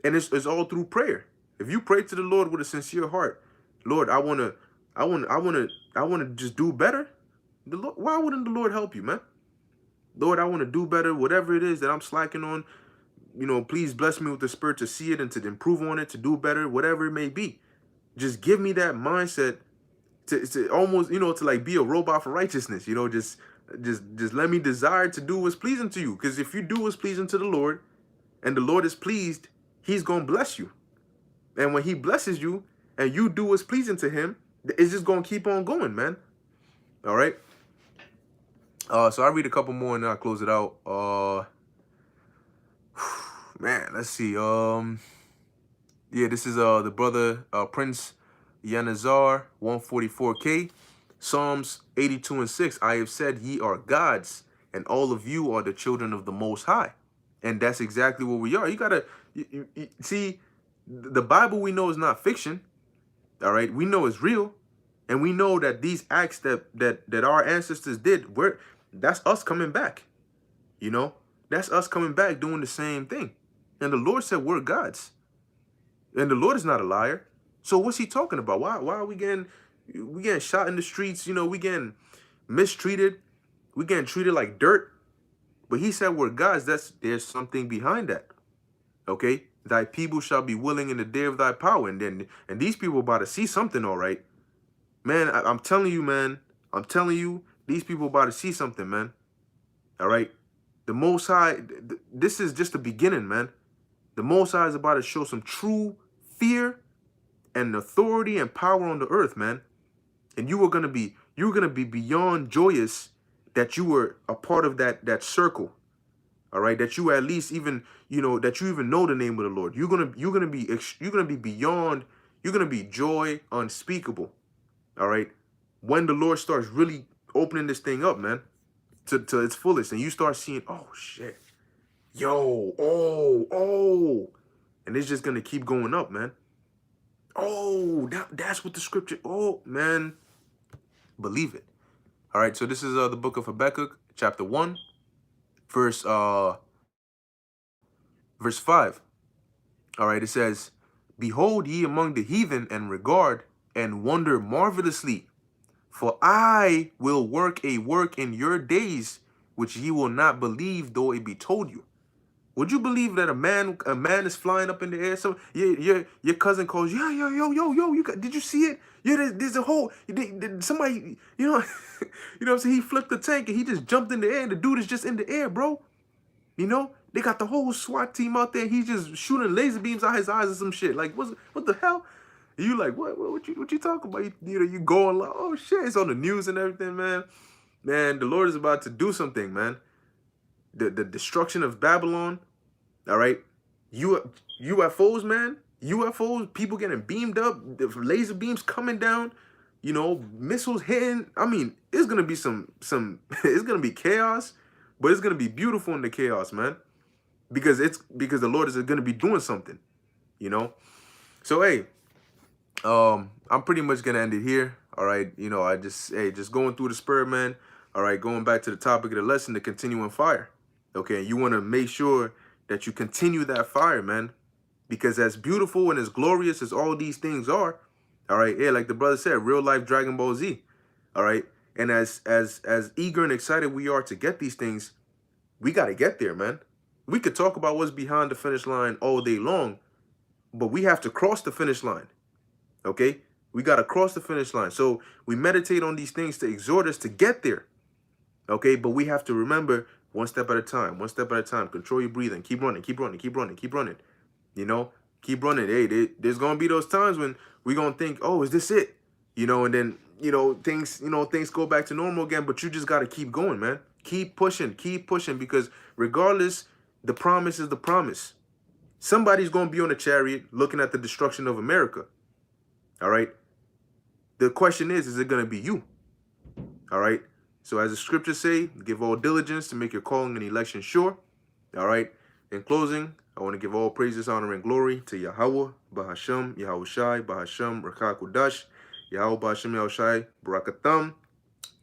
And it's all through prayer. If you pray to the Lord with a sincere heart, Lord, I wanna just do better. The Lord, why wouldn't the Lord help you, man? Lord, I want to do better. Whatever it is that I'm slacking on, you know, please bless me with the spirit to see it and to improve on it, to do better, whatever it may be. Just give me that mindset to almost, you know, to like be a robot for righteousness. You know, just let me desire to do what's pleasing to you. Because if you do what's pleasing to the Lord, and the Lord is pleased, He's gonna bless you. And when He blesses you, and you do what's pleasing to Him, it's just gonna keep on going, man. All right. So I'll read a couple more and then I'll close it out. Man, let's see. Yeah, this is the brother Prince Yanazar 144K. Psalms 82:6. I have said ye are gods, and all of you are the children of the Most High. And that's exactly what we are. You gotta you see, the Bible we know is not fiction. All right, we know it's real, and we know that these acts that our ancestors did, that's us coming back. You know, that's us coming back doing the same thing. And the Lord said we're gods, and the Lord is not a liar. So what's He talking about? Why are we getting shot in the streets? You know, we getting mistreated, we getting treated like dirt. But He said we're gods. There's something behind that. Okay, thy people shall be willing in the day of thy power, and these people about to see something, all right. Man, I'm telling you, man. I'm telling you, these people about to see something, man. All right. The Most High, this is just the beginning, man. The Most High is about to show some true fear and authority and power on the earth, man. And you're gonna be beyond joyous that you were a part of that circle. All right, that you at least even, you know, that you even know the name of the Lord. You're gonna be beyond. You're gonna be joy unspeakable. All right, when the Lord starts really opening this thing up, man, to its fullest, and you start seeing, oh shit, yo, oh, and it's just gonna keep going up, man. Oh, that's what the scripture. Oh man, believe it. All right, so this is the book of Habakkuk, chapter 1, verse 5. All right, it says, behold ye among the heathen, and regard and wonder marvelously. For I will work a work in your days, which ye will not believe, though it be told you. Would you believe that a man is flying up in the air? So your cousin calls, yo, did you see it? Yeah, there's a whole, somebody, you know, you know what I'm saying? He flipped the tank and he just jumped in the air, and the dude is just in the air, bro. You know, they got the whole SWAT team out there. He's just shooting laser beams out his eyes or some shit. Like, what the hell? You like, what you talking about? You know, you going like, oh shit, it's on the news and everything, man. Man, the Lord is about to do something, man. The destruction of Babylon, all right? UFOs, man. UFOs, people getting beamed up, the laser beams coming down, you know, missiles hitting. I mean, it's gonna be some it's gonna be chaos, but it's gonna be beautiful in the chaos, man. Because the Lord is gonna be doing something, you know. So hey, I'm pretty much gonna end it here. All right, you know, just going through the spirit, man. All right, going back to the topic of the lesson, the continuing fire. Okay, you want to make sure that you continue that fire, man, because as beautiful and as glorious as all these things are, all right, yeah, like the brother said, real life Dragon Ball Z. All right, and as eager and excited we are to get these things, we got to get there, man. We could talk about what's behind the finish line all day long, but we have to cross the finish line. Okay, we got to cross the finish line. So we meditate on these things to exhort us to get there. Okay, but we have to remember one step at a time, one step at a time. Control your breathing. Keep running, keep running, keep running, keep running. You know, keep running. Hey, there's gonna be those times when we gonna think, oh, is this it? You know, and then things go back to normal again. But you just gotta keep going, man. Keep pushing, because regardless, the promise is the promise. Somebody's gonna be on a chariot looking at the destruction of America. All right. The question is it gonna be you? All right. So as the scriptures say, give all diligence to make your calling and election sure. All right. In closing, I want to give all praises, honor, and glory to Yahweh, Bahasham, Yahushai, Bahasham, Rakha Kudash, Yahweh, Bahasham, Yahushai, Barakatham.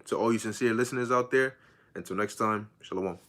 To all you sincere listeners out there. Until next time, Shalom.